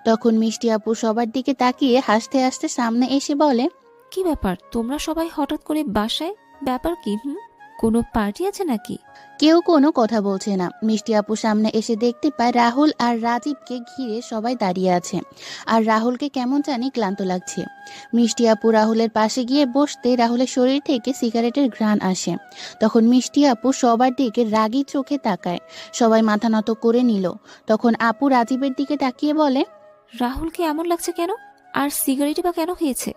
তখন মিষ্টি আপু সবার দিকে তাকিয়ে হাসতে হাসতে সামনে এসে বলে, কি ব্যাপার, তোমরা সবাই হঠাৎ করে বাসায়? ব্যাপার কি? কোনো পার্টি আছে নাকি? কেউ কোনো কথা বলছে না। মিষ্টি আপু সামনে এসে দেখতে পায় রাহুল আর রাজীবকে ঘিরে সবাই দাঁড়িয়ে আছে, আর রাহুলকে কেমন জানি ক্লান্ত লাগছে। মিষ্টি আপু রাহুলের পাশে গিয়ে বসতে রাহুলের শরীর থেকে সিগারেটের ঘ্রাণ আসে। তখন মিষ্টি আপু সবার দিকে রাগী চোখে তাকায়। সবাই মাথা নত করে নিল। তখন আপু রাজীবের দিকে তাকিয়ে বলে, রাহুলকে এমন লাগছে কেন? আর সিগারেটই বা কেন খেয়েছে?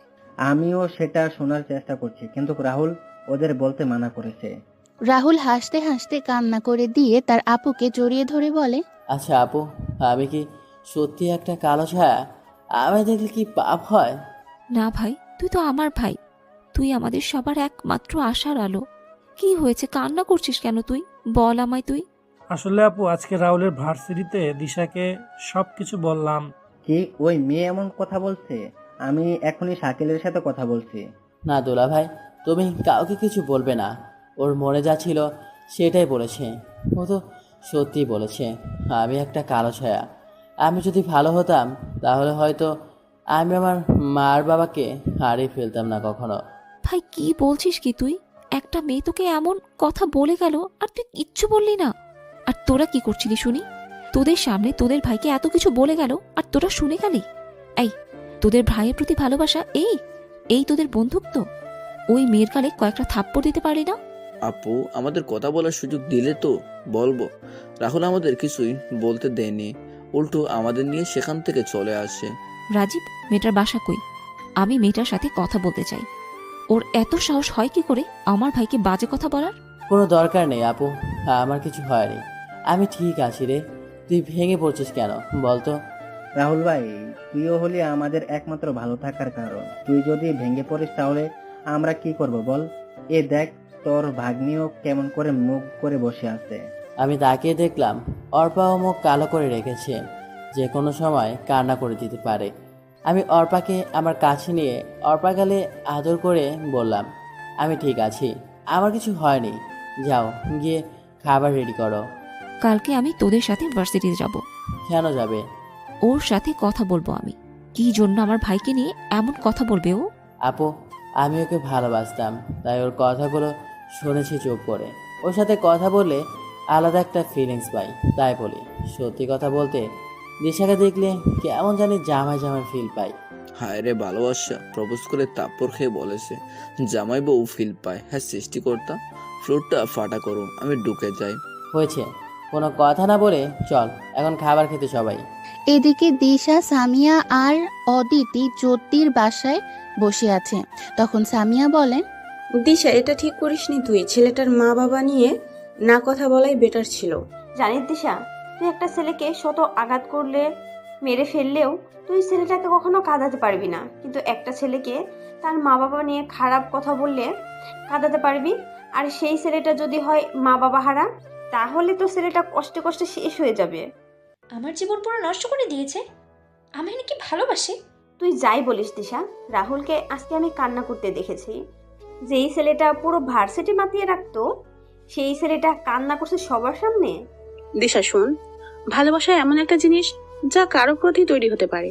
আমিও সেটা শোনার চেষ্টা করছি, কিন্তু রাহুল ওদের বলতে মানা করেছে। রাহুল হাসতে হাসতে কান্না করে দিয়ে তার আপুকে জড়িয়ে ধরে বলে, আচ্ছা আপু, আমি কি সত্যি একটা কালো ছায়া? আমি দেখলে কি পাপ হয়? না ভাই, তুই তো আমার ভাই, তুই আমাদের সবার একমাত্র আশার আলো। কি হয়েছে, কান্না করছিস কেন তুই? বল আমায় তুই। আসলে আপু, আজকে রাহুলের ভার্সিটিতে দিশাকে সবকিছু বললাম। কি ওই মেয়ে এমন কথা বলছে? আমি এখনই শাকিলের সাথে কথা বলছি। না দুলা ভাই, তুমি কাউকে কিছু বলবে না। ওর মনে যা ছিল সেটাই বলেছে। ও তো সত্যি বলেছে আমি একটা কালো ছায়া। আমি যদি ভালো হতাম তাহলে হয়তো আমি আমার মার বাবাকে হারিয়ে ফেলতাম না কখনো। ভাই কি বলছিস কি তুই? একটা মেয়ে তোকে এমন কথা বলে গেল আর তুই কিচ্ছু বললি না? আর তোরা কি করছিলি শুনি? তোদের সামনে তোদের ভাইকে এত কিছু বলে গেল আর তোরা শুনে গেলি? এই, তোদের ভাইয়ের প্রতি ভালোবাসা এই এই তোদের বন্ধুত্ব? ওই মেয়ের গালে কয়েকটা থাপ্পড় দিতে পারি না? আপু, আমাদের কথা বলার সুযোগ দিলে তো বলবো। রাহুল আমাদের কিছুই বলতে দেয়নি, উল্টো আমাদের নিয়ে সেখান থেকে চলে আসে। রাজীব, মেয়েটার বাসা কই? আমি মেয়েটার সাথে কথা বলতে চাই। ওর এত সাহস হয় কি করে আমার ভাইকে বাজে কথা বলার? কোনো দরকার নেই আপু, আমার কিছু হয়নি। আমি ঠিক আছি রে। তুই ভেঙে পড়ছিস কেন বলতো? রাহুল ভাই, তুইও হলি আমাদের একমাত্র ভালো থাকার কারণ। তুই যদি ভেঙে পড়িস তাহলে আমরা কি করব বল? এ দেখ, তোর ভাগ্নিও কেমন করে মুখ করে বসে আছে। আমি তাকিয়ে দেখলাম অর্পাও মুখ কালো করে রেখেছে, যে কোনো সময় কান্না করে দিতে পারে। আমি অর্পাকে আমার কাছে নিয়ে অর্পা গালে আদর করে বললাম, আমি ঠিক আছি, আমার কিছু হয়নি। যাও গিয়ে খাবার রেডি করো। কালকে আমি তোদের সাথে ভার্সিটিতে যাব। কেন যাবে? ওর সাথে কথা বলবো আমি। কি জন্য আমার ভাইকে নিয়ে এমন কথা বলবে ও? আপু, আমি ওকে ভালোবাসতাম, তাই ওর কথাগুলো শুনেছি চুপ করে। ওর সাথে কথা বললে আলাদা একটা ফিলিংস পাই, তাই বলি। সত্যি কথা বলতে দিশাকে দেখলে কেমন জানি জামাই জামাই ফিল পাই। হায় রে ভালোবাসা, প্রপোজ করে তাপ্পর খেয়ে বলেছে জামাই বউ ফিল পায়। হ্যাঁ সৃষ্টিকর্তা, ফ্লোরটা ফাটা করো, আমি ঢুকে যাই। হয়েছে, কোনো কথা না বলে চল এখন খাবার খেতে সবাই। এদিকে দিশা, সামিয়া আর অদিতি জ্যোতির বাসায় বসে আছে। তখন সামিয়া বলেন, দিশা, এটা ঠিক করিসনি তুই। ছেলেটার মা বাবা নিয়ে না কথা বলাই বেটার ছিল। জানিস দিশা, তুই একটা ছেলেকে শত আঘাত করলে, মেরে ফেললেও তুই ছেলেটাকে কখনো কাঁদাতে পারবি না, কিন্তু একটা ছেলেকে তার মা বাবা নিয়ে খারাপ কথা বললে কাঁদাতে পারবি। আর সেই ছেলেটা যদি হয় মা বাবা হারা, তাহলে তো ছেলেটা কষ্টে কষ্টে শেষ হয়ে যাবে। আমার জীবন পুরো নষ্ট করে দিয়েছে। আমি নাকি ভালোবাসে? তুই যাই বলিস দিশা, রাহুলকে আজকে আমি কান্না করতে দেখেছি। যেই ছেলেটা পুরো ভার্সিটি মাতিয়ে রাখতো, সেই ছেলেটা কান্না করছে সবার সামনে। দিশা শোন, ভালোবাসা এমন একটা জিনিস যা কারো প্রতি তৈরি হতে পারে।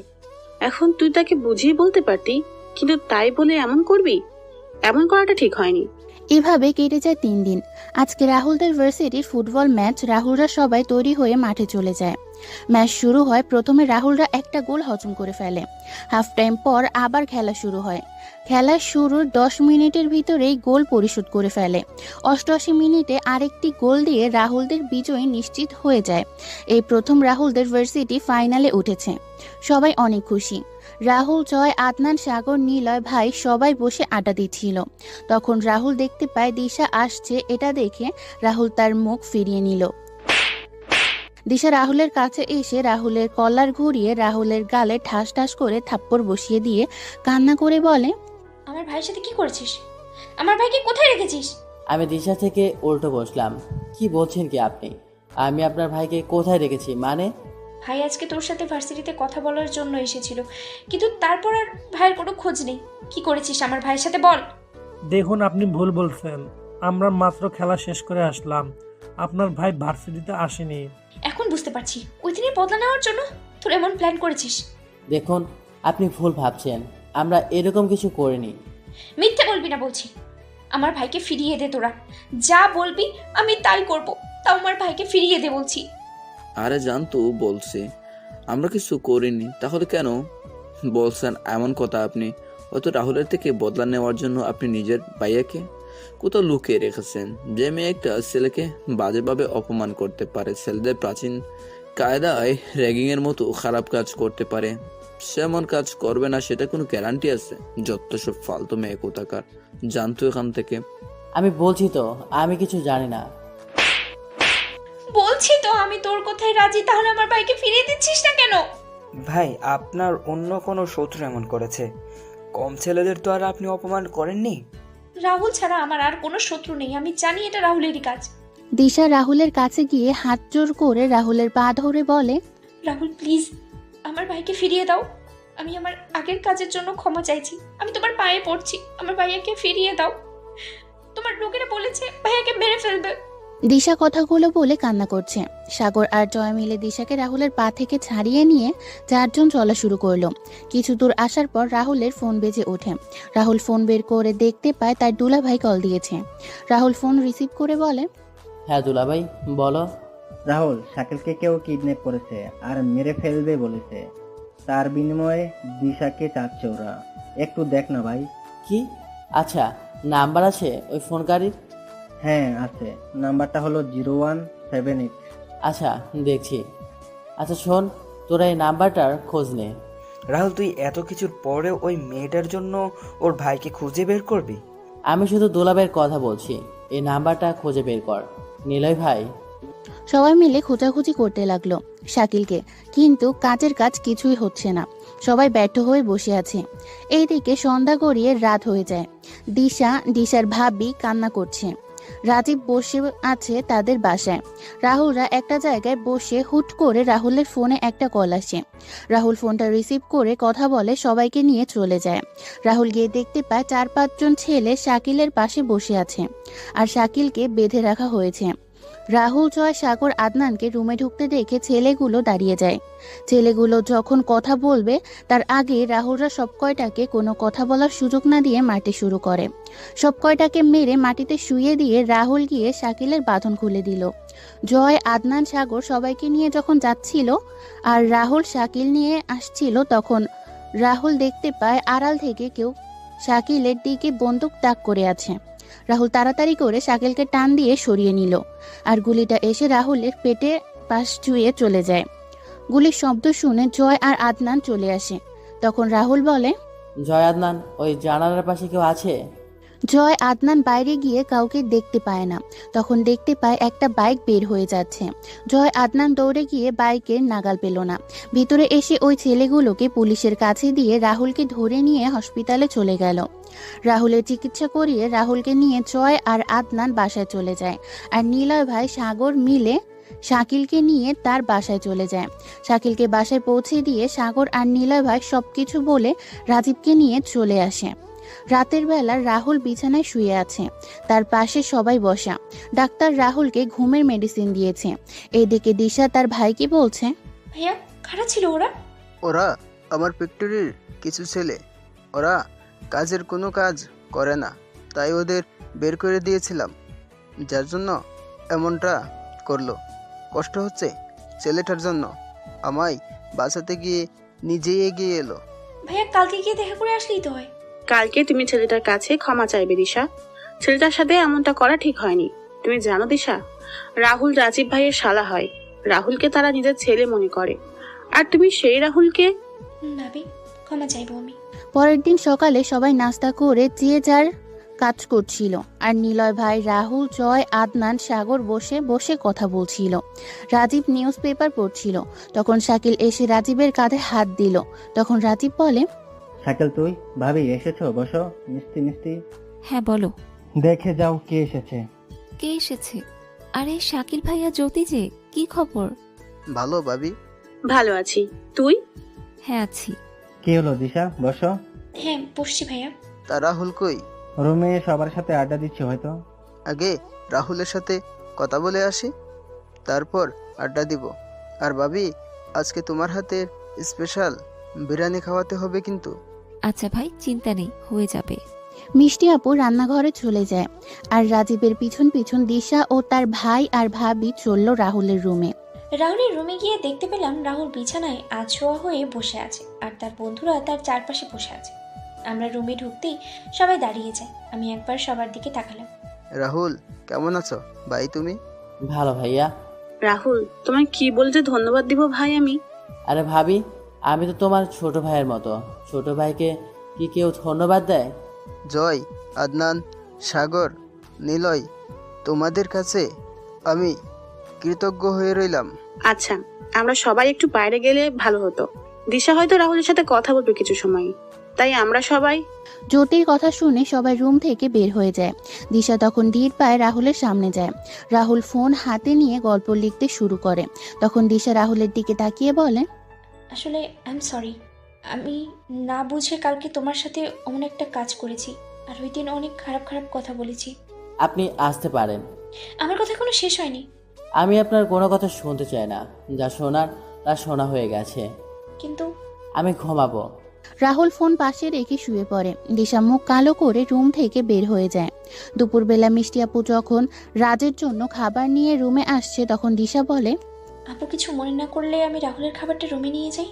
এখন তুই তাকে বুঝিয়ে বলতে পারতি, কিন্তু তাই বলে এমন করবি? এমন করাটা ঠিক হয়নি। এভাবে কেটে যায় 3 দিন। আজকে রাহুলদের ভার্সিটির ফুটবল ম্যাচ। রাহুলরা সবাই তৈরি হয়ে মাঠে চলে যায়। ম্যাচ শুরু হয়। প্রথমে রাহুলরা একটা গোল হজম করে ফেলে। হাফ টাইম পর আবার খেলা শুরু হয়। খেলা শুরুর 10 মিনিটের ভিতরেই গোল পরিশোধ করে ফেলে। 88 মিনিটে আরেকটি গোল দিয়ে রাহুলদের বিজয় নিশ্চিত হয়ে যায়। এই প্রথম রাহুলদের ভার্সিটি ফাইনালে উঠেছে। সবাই অনেক খুশি। রাহুল, জয়, আদনান, সাগর, নিলয় ভাই সবাই বসে আড্ডা দিচ্ছিল। তখন রাহুল দেখতে পায় দিশা আসছে। এটা দেখে রাহুল তার মুখ ফিরিয়ে নিল। দিশা রাহুলের কাছে এসে রাহুলের কলার ঘুরিয়ে রাহুলের গালে ঠাস ঠাস করে থাপ্পড় বসিয়ে দিয়ে কান্না করে বলে, আমার ভাইয়ের সাথে কি করেছিস? আমার ভাইকে কোথায় রেখেছিস? আমি দিশা থেকে উল্টো বসলাম। কি বলছেন কি আপনি? আমি আপনার ভাইকে কোথায় রেখেছি মানে? ভাই আজকে তোর সাথে ভার্সিটিতে কথা বলার জন্য এসেছিল, কিন্তু তারপর আর ভাইয়ের কোনো খোঁজ নেই। কি করেছিস আমার ভাইয়ের সাথে বল। দেখুন, আপনি ভুল বলছেন। আমরা মাত্র খেলা শেষ করে আসলাম। আপনার ভাই ভার্সিটিতে আসেনি। এখন বুঝতে পারছি ওই দিনের বদলা নেওয়ার জন্য তোর এমন প্ল্যান করেছিস। দেখুন, আপনি ভুল ভাবছেন। আমরা এরকম কিছু করিনি। মিথ্যে বলবি না বলছি। আমার ভাইকে ফিরিয়ে দে। তোরা যা বলবি আমি তাই করব। তাও আমার ভাইকে ফিরিয়ে দে বলছি। আরে জানতো বলছি, আমরা কিছু করিনি, তাহলে কেন বলছেন এমন কথা আপনি? হয়তো রাহুলের থেকে বদলা নেওয়ার জন্য আপনি নিজের ভাইয়াকে কোথাও লুকিয়ে রেখেছেন। যে মেয়ে একটা ছেলেকে বাজেভাবে অপমান করতে পারে, ছেলেদের প্রাচীন কায়দায় র্যাগিং এর মতো খারাপ কাজ করতে পারে, সেমন কাজ করবে না সেটা কোনো গ্যারান্টি আছে? যত সব ফালতু মেয়ে কোথাকার, জানতো এখান থেকে। আমি বলছি তো আমি কিছু জানি না। বলছি তো আমি তোর কথায় রাজি, তাহলে আমার ভাইকে ফিরিয়ে দিচ্ছিস না কেন? ভাই, আপনার অন্য কোনো শত্রু এমন করেছে? কম ছেলেদের তো আর আপনি অপমান করেননি। রাহুল ছাড়া আমার আর কোনো শত্রু নেই। আমি জানি এটা রাহুলেরই কাজ। দিশা রাহুলের কাছে গিয়ে হাত জোর করে রাহুলের পা ধরে বলে, রাহুল প্লিজ আমার ভাইকে ফিরিয়ে দাও। আমি আমার আগের কাজের জন্য ক্ষমা চাইছি। আমি তোমার পায়ে পড়ছি, আমার ভাইয়াকে ফিরিয়ে দাও। তোমার লোকেরা বলেছে ভাইয়াকে মেরে ফেলবে। দিশা কথাগুলো বলে কান্না করছে। সাগর আর জয় মিলে দিশাকে রাহুলের পা থেকে ছাড়িয়ে নিয়ে 4 জন চলা শুরু করলো। কিছু দূর আসার পর রাহুলের ফোন বেজে ওঠে। রাহুল ফোন বের করে দেখতে পায় তার দুলাভাই কল দিয়েছে। রাহুল ফোন রিসিভ করে বলে, হ্যাঁ দুলাভাই বলো। রাহুল, শাকিলকে কেউ কিডন্যাপ করেছে আর মেরে ফেলবে বলেছে। তার বিনিময়ে দিশাকে চাচ্ছে ওরা। একটু দেখ না ভাই। কি? আচ্ছা, নাম্বার আছে ওই ফোনকারীর? হ্যাঁ আছে, নাম্বারটা হলো 0178। আচ্ছা দেখছি। আচ্ছা শোন, তোরা এই নাম্বারটার খোঁজ নে। রাহুল, তুই এত কিছুর পরেও ওই মেয়েটার জন্য ওর ভাইকে খুঁজে বের করবি? আমি শুধু দুলাভাইয়ের কথা বলছি। এই নাম্বারটা খুঁজে বের কর। নিলয় ভাই। সবাই মিলে খোঁজাখুঁজি করতে লাগলো শাকিলকে, কিন্তু কাজের কাজ কিছুই হচ্ছে না। সবাই ব্যর্থ হয়ে বসে আছে। এইদিকে সন্ধ্যা গড়িয়ে রাত হয়ে যায়। দিশার ভাবি কান্না করছে। রাজীব বসে আছে তাদের বাসায়। রাহুলরা একটা জায়গায় বসে হুট করে রাহুলের ফোনে একটা কল আসে। রাহুল ফোনটা রিসিভ করে কথা বলে সবাইকে নিয়ে চলে যায়। রাহুল গিয়ে দেখতে পায় 4-5 জন ছেলে শাকিলের পাশে বসে আছে আর শাকিলকে বেঁধে রাখা হয়েছে। রাহুল, জয়, সাগর, আদনানকে রুমে ঢুকতে দেখে ছেলেগুলো দাঁড়িয়ে যায়। ছেলেগুলো যখন কথা বলবে তার আগে রাহুলরা সব কয়টাকে কোনো কথা বলার সুযোগ না দিয়ে মারতে শুরু করে। সব কয়টাকে মেরে মাটিতে শুইয়ে দিয়ে রাহুল গিয়ে শাকিলের বাঁধন খুলে দিল। জয়, আদনান, সাগর সবাইকে নিয়ে যখন যাচ্ছিল আর রাহুল শাকিল নিয়ে আসছিল, তখন রাহুল দেখতে পায় আড়াল থেকে কেউ শাকিলের দিকে বন্দুক তাক করে আছে। রাহুল তাড়াতাড়ি করে শাকিলকে টান দিয়ে সরিয়ে নিল, আর গুলিটা এসে রাহুলের পেটে পাশ ছুঁয়ে চলে যায়। গুলির শব্দ শুনে জয় আর আদনান চলে আসে। তখন রাহুল বলে, জয়, আদনান, ওই জানালার পাশে কেউ আছে? জয় আদনান বাইরে গিয়ে কাউকে দেখতে পায় না। তখন দেখতে পায় একটা বাইক বের হয়ে যাচ্ছে। জয় আদনান দৌড়ে গিয়ে বাইকের নাগাল পেল না। ভিতরে এসে ওই ছেলেগুলোকে পুলিশের কাছে দিয়ে রাহুলকে ধরে নিয়ে হসপিটালে চলে গেল। রাহুলের চিকিৎসা করিয়ে রাহুলকে নিয়ে জয় আর আদনান বাসায় চলে যায়, আর নীলয় ভাই সাগর মিলে শাকিলকে নিয়ে তার বাসায় চলে যায়। শাকিলকে বাসায় পৌঁছে দিয়ে সাগর আর নীলয় ভাই সবকিছু বলে রাজীবকে নিয়ে চলে আসে। রাতের বেলা রাহুল বিছানায় শুয়ে আছে, তার পাশে সবাই বসা। ডাক্তার রাহুলকে ঘুমের মেডিসিন দিয়েছে। এইদিকে দিশা তার ভাইকে বলছে, ভাইয়া খারাপ ছিল ওরা। ওরা আমার ফ্যাক্টরির কিছু ছেলে, ওরা কাজের কোনো কাজ করে না, তাই ওদের বের করে দিয়েছিলাম, যার জন্য এমনটা করলো। কষ্ট হচ্ছে ছেলেটার জন্য, আমায় বাঁচাতে গিয়ে নিজেই এগিয়ে এলো। ভাইয়া কালকে গিয়ে দেখা করে আসলেই তো হয়। কালকে তুমি ছেলেটার কাছে ক্ষমা চাইবে দিশা, ছেলেটার সাথে এমনটা করা ঠিক হয়নি। তুমি জানো দিশা, রাহুল রাজীব ভাইয়ের শালা হয়, রাহুলকে তারা নিজের ছেলে মনে করে, আর তুমি সেই রাহুলকে। ভাবি ক্ষমা চাইবো আমি। পরের দিন সকালে সবাই নাস্তা করে যে যার কাজ করছিল, আর নিলয় ভাই, রাহুল, জয়, আদনান, সাগর বসে বসে কথা বলছিল। রাজীব নিউজ পেপার পড়ছিল। তখন শাকিল এসে রাজীবের কাঁধে হাত দিল। তখন রাজীব বলে, শাকিল, তুই ভাবি এসেছো, বসো। মিষ্টি মিষ্টি। হ্যাঁ বলো। দেখে যাও কে এসেছে। কে এসেছে? আরে শাকিল ভাইয়া, জ্যোতি যে, কি খবর? ভালো ভাবি। ভালো আছি, তুই? হ্যাঁ আছি। কি হলো দিশা, বসো। হ্যাঁ বসছি ভাইয়া। তা রাহুল কই? রুমে সবার সাথে আড্ডা দিচ্ছে হয়তো। আগে রাহুলের সাথে কথা বলে আসি, তারপর আড্ডা দিব। আর ভাবি, আজকে তোমার হাতের স্পেশাল বিরিয়ানি খাওয়াতে হবে কিন্তু। আচ্ছা ভাই, চিন্তা নেই, হয়ে যাবে। মিষ্টি আপু রান্নাঘরে চলে যায়, আর রাজীবের পিছন পিছন দিশা ও তার ভাই আর ভাবি চলল রাহুলের রুমে। রাহুলের রুমে গিয়ে দেখতে পেলাম রাহুল বিছানায় আছোয়া হয়ে বসে আছে, আর তার বন্ধুরা তার চারপাশে বসে আছে। আমরা রুমে ঢুকতেই সবাই দাঁড়িয়ে যায়। আমি একবার সবার দিকে তাকালাম। রাহুল, কেমন আছো ভাই তুমি? ভালো ভাইয়া। রাহুল, তোমায় কি বলতে ধন্যবাদ দিব ভাই আমি? আরে ভাবি, আমি তো তোমার ছোট ভাইয়ের মতো। ছোট ভাইকে কি কেউ ধন্যবাদ দেয়? জয়, আদনান, সাগর, নিলয়, তোমাদের কাছে আমি কৃতজ্ঞ হয়ে রইলাম। আচ্ছা, আমরা সবাই একটু বাইরে গেলে ভালো হতো। দিশা হয়তো রাহুলের সাথে কথা বলবে কিছু সময়, তাই আমরা সবাই। জ্যোতির কথা শুনে সবাই রুম থেকে বের হয়ে যায়। দিশা তখন ধীর পায়ে রাহুলের সামনে যায়। রাহুল ফোন হাতে নিয়ে গল্প লিখতে শুরু করে। তখন দিশা রাহুলের দিকে তাকিয়ে বলে, আসলে আই এম সরি, আমি না বুঝে কালকে তোমার সাথে অমন একটা কাজ করেছি, আর ওই দিন অনেক খারাপ খারাপ কথা বলেছি। আপনি আসতে পারেন। আমার কথা এখনো শেষ হয়নি। আমি আপনার কোনো কথা শুনতে চাই না, যা শোনার তা শোনা হয়ে গেছে। কিন্তু আমি ঘুমাবো। রাহুল ফোন পাশে রেখে শুয়ে পড়ে। দিশা মুখ কালো করে রুম থেকে বের হয়ে যায়। দুপুরবেলা মিষ্টি আপু যখন রাজের জন্য খাবার নিয়ে রুমে আসছে, তখন দিশা বলে, আপু কিছু মনে না করলে আমি রাহুলের খাবারটা রুমে নিয়ে যাই।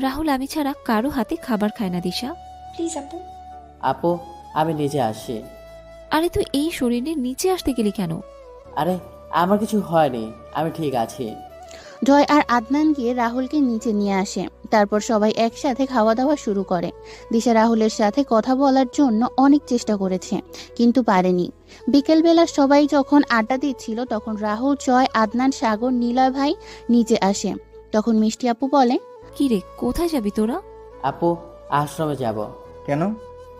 রাহুল আমি ছাড়া কারো হাতে খাবার খায় না দিশা। প্লিজ আপু। আপু, আমি নিচে আসি। আরে তুই এই শরীরের নিচে আসতে গেলি কেন? আরে আমার কিছু হয়নি, আমি ঠিক আছি। জয় আর আদনান গিয়ে রাহুলকে নিচে নিয়ে আসে। তারপর সবাই একসাথে খাওয়া দাওয়া শুরু করে। দিশা রাহুলের সাথে কথা বলার জন্য অনেক চেষ্টা করেছে, কিন্তু পারেনি। বিকেলবেলা সবাই যখন আড্ডা দিচ্ছিল, তখন রাহুল, জয়, আদনান, সাগর, নীলয় ভাই নিচে আসে। তখন মিষ্টি আপু বলে, কি রে, কোথায় যাবি তোরা? আপু, আশ্রমে যাব। কেন?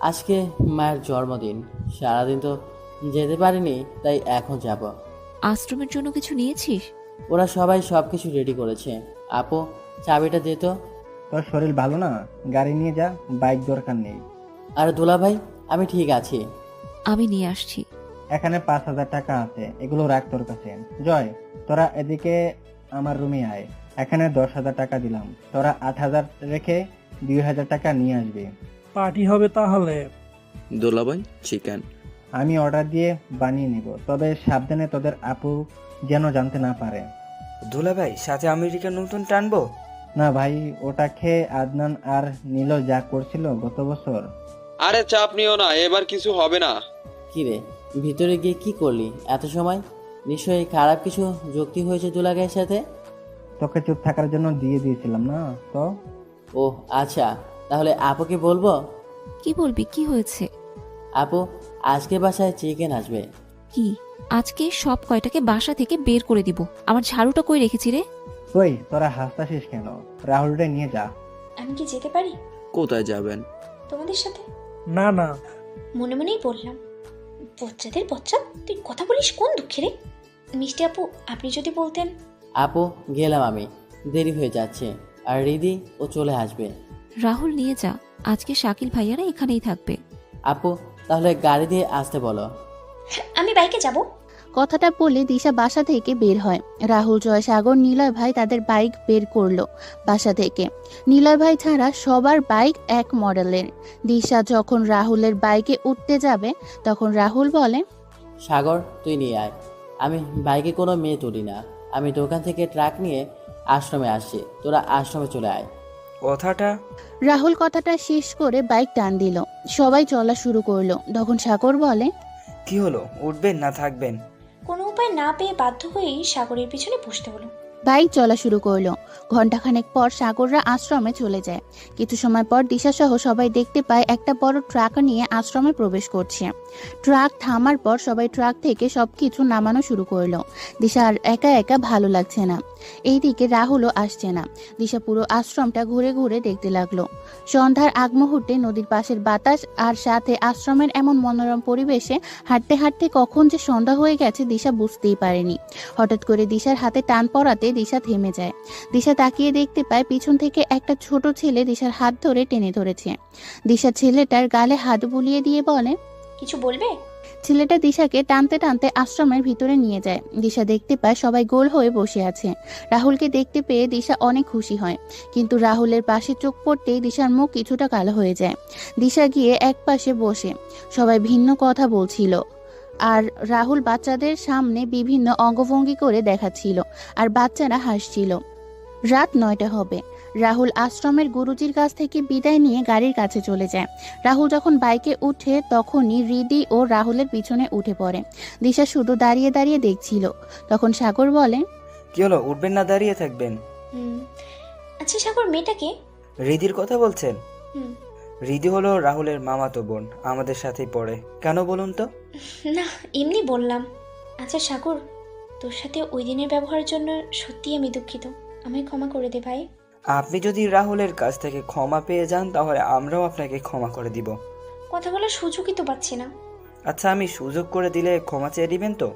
আজকে মায়ের জন্মদিন, সারাদিন তো যেতে পারিনি, তাই এখন যাব। আশ্রমের জন্য কিছু নিয়েছিস? ওরা সবাই সবকিছু রেডি করেছে। আপু, চাবিটা দে তো। তোর শরীর ভালো না, গাড়ি নিয়ে যা, বাইক দরকার নেই। আরে দুলা ভাই, আমি ঠিক আছি। আমি নিয়ে আসছি। এখানে 5,000 টাকা আছে, এগুলো রাখ তোর কাছে। জয়, তোরা এদিকে আমার রুমে আয়। এখানে 10,000 টাকা দিলাম, তোরা 8,000 রেখে 2,000 টাকা নিয়ে আসবি। পার্টি হবে তাহলে। দোলাভাই, চিকেন। আমি অর্ডার দিয়ে বানিয়ে নিব, তবে সাবধানে, তোদের আপু যেন জানতে না পারে। দুলাভাই, সাথে আমেরিকার নতুন টানবো? না ভাই, ওটা খেয়ে আদনান আর নীল যা করছিল গত বছর। আরে চাপ নিও না, এবার কিছু হবে না। কি রে, ভিতরে গিয়ে কি করলি এত সময়? নিশ্চয়ই খারাপ কিছু যুক্তি হয়েছে দুলাভাইয়ের সাথে। তোকে চুপ থাকার জন্য দিয়ে দিয়েছিলাম না তো? ও আচ্ছা, তাহলে আপুকে বলবো? কি বলবি, কি হয়েছে? আপু, আজকে বাসায় চিকেন আসবে। কি, আজকে সব কয়টাকে বাসা থেকে বের করে দিব? আমার ঝাড়ুটা কই রেখেছি রে? তুই তোরা হাসতাছিস কেন? রাহুলরে নিয়ে যা। আমি কি যেতে পারি কোথায় যাবেন? তোমাদের সাথে? না না, মনে মনেই বললাম, বচ্চাদের বচ্চা, তুই কথা বলিস কোন দুঃখে রে? মিষ্টি আপু, আপনি যদি বলতেন। আপু, গেলাম আমি, দেরি হয়ে যাচ্ছে। আর রিদি ও চলে আসবে। রাহুল নিয়ে যা, আজকে শাকিল ভাইয়ারা এখানেই থাকবে। আপু, তাহলে গাড়ি দিয়ে আসতে বলো। আমি বাইকে যাব। কথাটা বলে দিশা বাসা থেকে বের হয়। রাহুল, জয়, সাগর, নিলয় ভাই তাদের বাইক বের করলো বাসা থেকে। নিলয় ভাই ছাড়া সবার বাইক এক মডেলের। দিশা যখন রাহুলের বাইকে উঠতে যাবে তখন রাহুল বলে, সাগর, তুই নিয়ে আয়। আমি বাইকে কোনো মেয়ে তুলি না। আমি দোকান থেকে ট্রাক নিয়ে আশ্রমে আসছি, তোরা আশ্রমে চলে আয়। কথাটা রাহুল কথাটা শেষ করে বাইক টান দিল। সবাই চলা শুরু করলো। তখন সাগর বলে, কি হলো, উঠবেন না থাকবেন? কোনো উপায় না পেয়ে বাধ্য হয়েই সাগরের পিছনে বসতে হলো। বাইক চলা শুরু করলো। ঘন্টাখানেক পর সাগররা আশ্রমে চলে যায়। কিছু সময় পর দিশা সহ সবাই দেখতে পায় একটা বড় ট্রাক নিয়ে আশ্রমে প্রবেশ করছে। ট্রাক থামার পর সবাই ট্রাক থেকে সবকিছু নামানো শুরু করলো। দিশা আর একা একা ভালো লাগছে না। এইদিকে রাহুলও আসছে না। দিশা পুরো আশ্রমটা ঘুরে ঘুরে দেখতে লাগলো। সন্ধ্যার আগ মুহূর্তে নদীর পাশের বাতাস আর সাথে আশ্রমের এমন মনোরম পরিবেশে হাঁটতে হাঁটতে কখন যে সন্ধ্যা হয়ে গেছে দিশা বুঝতেই পারেনি। হঠাৎ করে দিশার হাতে টান পড়াতে দিশা থেমে যায়। দিশা তাকিয়ে দেখতে পায় পিছন থেকে একটা ছোট ছেলে দিশার হাত ধরে টেনে ধরেছে। দিশা ছেলেটার গালে হাত বুলিয়ে দিয়ে বলে, কিছু বলবে? ছেলেটা দিশাকে টানতে টানতে আশ্রমের ভিতরে নিয়ে যায়। দিশা দেখতে পায় সবাই গোল হয়ে বসে আছে। রাহুলকে দেখতে পেয়ে দিশা অনেক খুশি হয়, কিন্তু রাহুলের পাশে চোখ পড়তেই দিশার মুখ কিছুটা কালো হয়ে যায়। দিশা গিয়ে এক পাশে বসে। সবাই ভিন্ন কথা বলছিল আর রাহুল বাচ্চাদের সামনে বিভিন্ন অঙ্গভঙ্গি করে দেখাচ্ছিল আর বাচ্চারা হাসছিল। রাত 9টা হবে। রাহুল আশ্রমের গুরুজির কাছ থেকে বিদায় নিয়ে গাড়ির কাছে চলে যায়। রাহুল যখন বাইকে উঠে তখনই রিদি ও রাহুলের পিছনে উঠে পড়ে। দিশা শুধু দাঁড়িয়ে দাঁড়িয়ে দেখছিল। তখন সাগর বলে, কি হলো, উঠবেন না দাঁড়িয়ে থাকবেন? আচ্ছা সাগর, মেয়েটাকে? রিদির কথা বলছেন? হুম। রিদি হলো রাহুলের মামাতো বোন, আমাদের সাথেই পড়ে। কেন বলুন তো? না, এমনি বললাম। আচ্ছা সাগর, তোর সাথে ওই দিনের ব্যবহারের জন্য সত্যি আমি দুঃখিত। আমায় ক্ষমা করে দে ভাই। আপনি যদি রাহুলের কাছ থেকে ক্ষমা পেয়ে যান তাহলে আমরাও আপনাকে ক্ষমা করে দিব। কথা বলার সুযোগই তো পাচ্ছি না। আচ্ছা, আমি সুযোগ করে দিলে ক্ষমা চেয়ে দিবেন তো?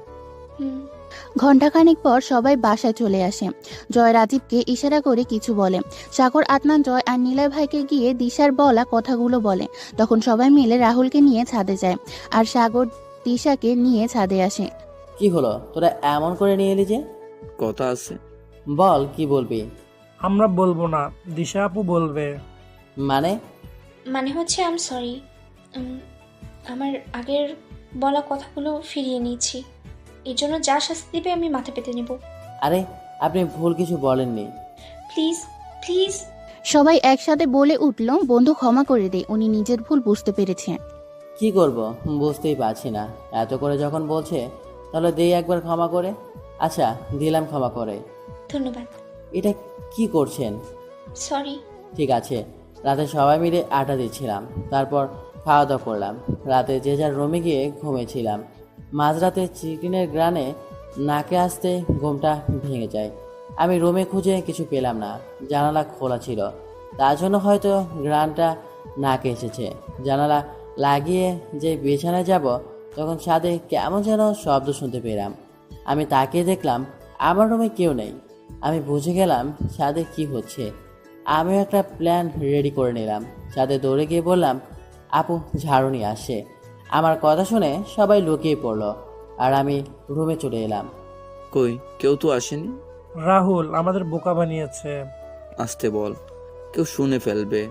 ঘণ্টাখানেক পর সবাই বাসায় চলে আসে। জয় রাজীবকে ইশারা করে কিছু বলে। সাগর, আদনান, জয় আর নিলয় ভাইকে গিয়ে দিশার বলা কথাগুলো বলে। তখন সবাই মিলে রাহুলকে নিয়ে ছাদে যায় আর সাগর দিশাকে নিয়ে ছাদে আসে। কি হলো, তোরা এমন করে নিয়ে এলি যে? কথা আছে। বল, কি বলবি? আমরা বলবো না, দিশা আপু বলবে। মানে হচ্ছে আই এম সরি। আমার আগের বলা কথাগুলো ফিরিয়ে নিয়েছি। এর জন্য যা শাস্তি দিবে আমি মাথা পেতে নেব। আরে, আপনি ভুল কিছু বলেননি। Please please. সবাই একসাথে বলে উঠল, বন্ধু ক্ষমা করে দে, উনি নিজের ভুল বুঝতে পেরেছে। কি করব বুঝতেই পারছি না। এত করে যখন বলছে তাহলে দেই একবার ক্ষমা করে। আচ্ছা, দিলাম ক্ষমা করে। ধন্যবাদ। এটা কি করছেন? সরি। ঠিক আছে। রাতে সবাই মিলে আড্ডা দিচ্ছিলাম, তারপর খাওয়া দাওয়া করলাম। রাতে যে যার রুমে গিয়ে ঘুমিয়েছিলাম। মাঝরাতে চিকেনের গ্রানে নাকে আসতে ঘুমটা ভেঙে যায়। আমি রুমে খুঁজে কিছু পেলাম না, জানালা খোলা ছিল, তার জন্য হয়তো গ্রানটা নাকে এসেছে। জানালা লাগিয়ে যে বিছানায় যাব তখন ছাদে কেমন যেন শব্দ শুনতে পেলাম। আমি তাকিয়ে দেখলাম আমার রুমে কেউ নেই। আমি বুঝে গেলাম ছাদে কি হচ্ছে। আমিও একটা প্ল্যান রেডি করে নিলাম। ছাদে দৌড়ে গিয়ে বললাম, আপু ঝাড়ু নিয়ে আসে। আমার কথা শুনে সবাই লুকিয়ে পড়লো আর আমি রুমে চলে এলাম। কই, কেউ তো আসেনি। রাহুল আমাদের বোকা বানিয়েছে। আসতে বল, কেউ শুনে ফেলবে।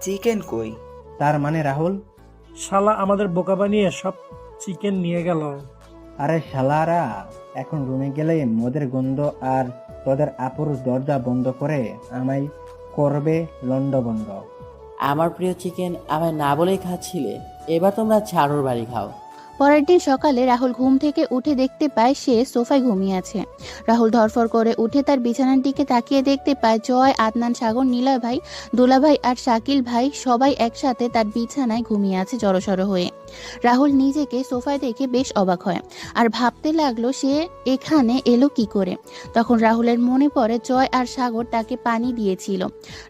চিকেন কই? তার মানে রাহুল? শালা আমাদের বোকা বানিয়ে সব চিকেন নিয়ে গেল। আরে শালারা, এখন রুমে গেলে মদের গন্ধ আর তোদের আপুর দরজা বন্ধ করে আমায় করবে লন্ডভন্ড। আমার প্রিয় চিকেন আমায় না বলেই খাচ্ছিলে, এবার তোমরা ছাড়োর বাড়ি খাও। পরের দিন সকালে রাহুল ঘুম থেকে উঠে দেখতে পায় সে সোফায় ঘুমিয়ে আছে। রাহুল ধরফর করে উঠে তার বিছানার দিকে তাকিয়ে দেখতে পায় জয়, আদনান, সাগর, নীলয় ভাই, দোলা ভাই আর শাকিল ভাই সবাই একসাথে তার বিছানায় ঘুমিয়ে আছে জড়সড় হয়ে। রাহুল নিজেকে সোফায় দেখে বেশ অবাক হয় আর ভাবতে লাগলো সে এখানে এলো কি করে। তখন রাহুলের মনে পড়ে জয় আর সাগর তাকে পানি দিয়েছিল।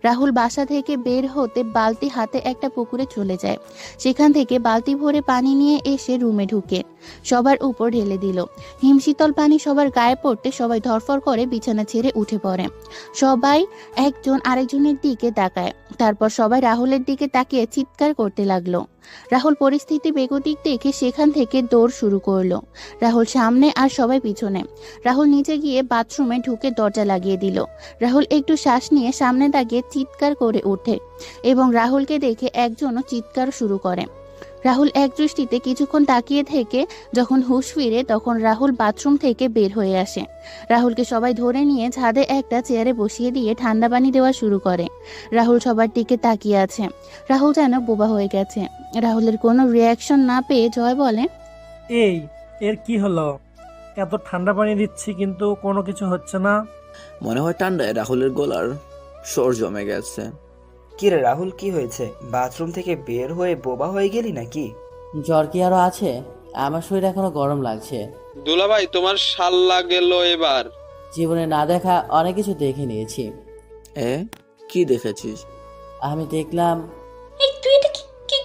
রাহুল বাসা থেকে বের হতে বালতি হাতে একটা পুকুরে চলে যায়। সেখান থেকে বালতি ভরে পানি নিয়ে এসে রুমে ঢুকে সবার উপর ঢেলে দিল। হিমশীতল পানি সবার গায়ে পড়তে সবাই ধরফর করে বিছানা ছেড়ে উঠে পড়ে। সবাই একজন আরেকজনের দিকে তাকায়। তারপর সবাই রাহুলের দিকে তাকিয়ে চিৎকার করতে লাগলো। রাহুল পরিস্থিতি বেগতিক দেখে সেখান থেকে দৌড় শুরু করলো। রাহুল সামনে আর সবাই পিছনে। রাহুল নিচে গিয়ে বাথরুমে ঢুকে দরজা লাগিয়ে দিল। রাহুল একটু শ্বাস নিয়ে সামনে তাকিয়ে চিৎকার করে ওঠে এবং রাহুলকে দেখে একজনও চিৎকার শুরু করে। রাহুল এক দৃষ্টিতে কিছুক্ষণ তাকিয়ে থেকে যখন হুঁশ ফিরে তখন রাহুল বাথরুম থেকে বের হয়ে আসে। রাহুলকে সবাই ধরে নিয়ে ছাদে একটা চেয়ারে বসিয়ে দিয়ে ঠান্ডা পানি দেওয়া শুরু করে। রাহুল সবার দিকে তাকিয়ে আছে। রাহুল যেন বোবা হয়ে গেছে। রাহুলের কোনো রিয়াকশন না পেয়ে জয় বলে, এই এর কি হলো? এত ঠান্ডা পানি দিচ্ছি কিন্তু কোনো কিছু হচ্ছে না। মনে হয় ঠান্ডায় রাহুলের গলার স্বর জমে গেছে। কি রে রাহুল, কি হয়েছে? বাথরুম থেকে বের হয়ে বোবা হয়ে গেলি নাকি? জ্বর কি আরো আছে? আমার শরীর এখনো গরম লাগছে। দুলাভাই তোমার শাল্লা গেল এবার। জীবনে না দেখা অনেক কিছু দেখে নিয়েছি। কি দেখেছিস? আমি দেখলাম। এই তুই এটা কি?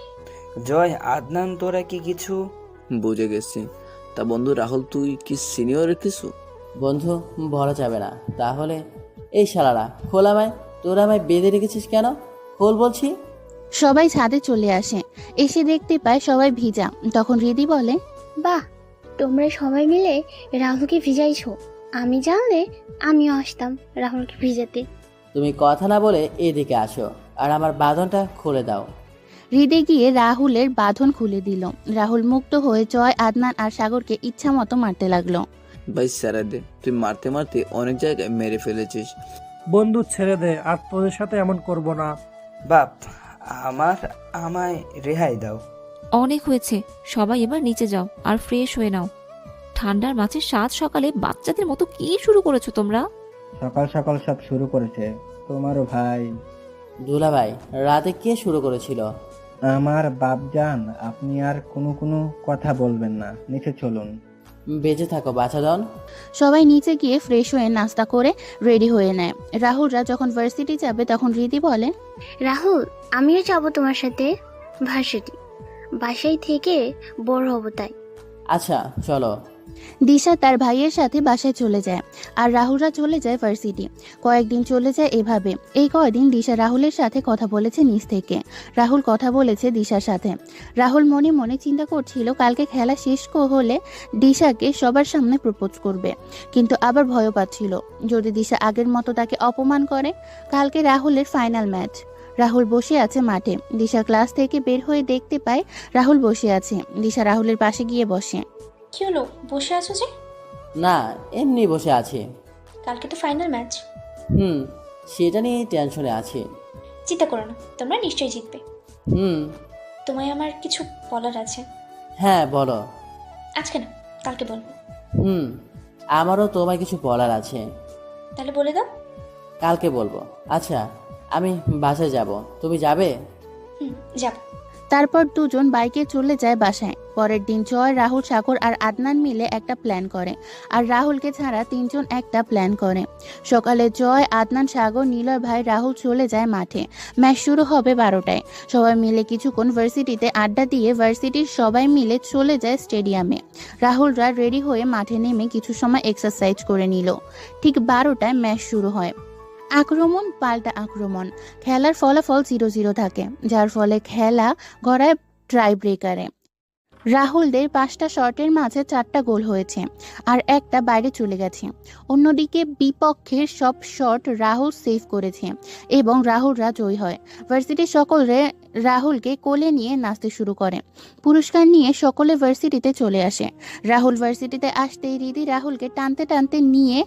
জয়, আদনান, তোরা কি কিছু? বুঝে গেছি। তা বন্ধু রাহুল, তুই কি সিনিয়রের কিছু? বন্ধু বলা যাবে না। তাহলে এই শালারা খোল আমায়। তোরা আমায় বেঁধে রেখেছিস কেন? খোল বলছি। সবাই ছাদে চলে আসে। এসে দেখতে পায় সবাই ভিজা। তখন রিদি বলে, বাহ, তোমরা সবাই মিলে রাহুলকে ভিজাইছো। আমি জানলে আমিও আসতাম রাহুলকে ভিজাতে। তুমি কথা না বলে এদিকে আসো আর আমার বাঁধনটা খুলে দাও। হৃদে গিয়ে রাহুলের বাঁধন খুলে দিল। রাহুল মুক্ত হয়ে জয়, আদনান আর সাগরকে ইচ্ছা মতো মারতে লাগলো। ভাই স্যারে দে, তুই মারতে মারতে অনেক জায়গায় মেরে ফেলেছিস। বন্ধু ছেড়ে দে, আর তোদের সাথে এমন করব না। বাপ, আমায় রেহাই দাও। অনেক হয়েছে, সবাই এবার নিচে যাও আর ফ্রেশ হয়ে নাও। ঠান্ডার মাঝে সাত সকালে বাচ্চাদের মতো কি শুরু করেছো তোমরা? সকাল সকাল সব শুরু করেছে তোমারও ভাই। দুলা ভাই, রাতে কে শুরু করেছিল? আমার বাপজান, আপনি আর কোনো কথা বলবেন না, নিচে চলুন। বেঁচে থাকো বাছাধন। সবাই নিচে গিয়ে ফ্রেশ হয়ে নাস্তা করে রেডি হয়ে নেয়। রাহুলরা যখন ভার্সিটি যাবে তখন রিদি বলে, রাহুল, আমিও যাবো তোমার সাথে ভার্সিটি। বাসায় থেকে বড় হবো তাই। আচ্ছা চলো। দিশা তার ভাইয়ের সাথে বাসায় চলে যায় আর রাহুলরা চলে যায় ভার্সিটি। কয়েকদিন চলে যায় এভাবে। এই কয়েকদিন দিশা রাহুলের সাথে কথা বলেছে নিজ থেকে। রাহুল কথা বলেছে দিশার সাথে। রাহুল মনে মনে চিন্তা করছিল কালকে খেলা শেষ হলে দিশাকে সবার সামনে প্রপোজ করবে, কিন্তু আবার ভয় পাচ্ছিল যদি দিশা আগের মতো তাকে অপমান করে। কালকে রাহুলের ফাইনাল ম্যাচ। রাহুল বসে আছে মাঠে। দিশা ক্লাস থেকে বের হয়ে দেখতে পায় রাহুল বসে আছে। দিশা রাহুলের পাশে গিয়ে বসে। কি হলো, বসে আছো যে? না, এমনি বসে আছি। কালকে তো ফাইনাল ম্যাচ। সেটা নিয়ে টেনশনে আছি। চিন্তা করো না, তোমরা নিশ্চয়ই জিতবে। তোমায় আমার কিছু বলার আছে। হ্যাঁ বলো। আজকে না, কালকে বলবো। আমারও তোমায় কিছু বলার আছে। তাহলে বলে দাও। কালকে বলবো। আচ্ছা, আমি বাসায় যাব, তুমি যাবে? যাব। তারপর দুজন বাইকে চলে যায় বাসায়। পরের দিন জয়, রাহুল, সাগর আর আদনান মিলে একটা প্ল্যান করে আর রাহুলকে ছাড়া তিনজন একটা প্ল্যান করে। সকালে জয়, আদনান, সাগর, নীলয় ভাই, রাহুল চলে যায় মাঠে। ম্যাচ শুরু হবে 12টায়। সবাই মিলে কিছুক্ষণ ভার্সিটিতে আড্ডা দিয়ে ভার্সিটির সবাই মিলে চলে যায় স্টেডিয়ামে। রাহুলরা রেডি হয়ে মাঠে নেমে কিছু সময় এক্সারসাইজ করে নিল। ঠিক 12টায় ম্যাচ শুরু হয়। আক্রমণ পাল্টা আক্রমণ। খেলার ফলাফল 0-0 থাকে, যার ফলে খেলা গড়ায় ট্রাই ব্রেকারে। রাহুলদের 5টা শটের মাঝে 4টা গোল হয়েছে আর একটা বাইরে চলে গেছে। অন্যদিকে বিপক্ষের সব শট রাহুল সেভ করেছে এবং রাহুলরা জয়ী হয়। ভার্সিটির সকলে রাহুলকে কোলে নিয়ে নাচতে শুরু করে। পুরস্কার নিয়ে সকলে ভার্সিটিতে চলে আসে। রাহুল ভার্সিটিতে আসতেই রিদি রাহুলকে টানতে টানতে নিয়ে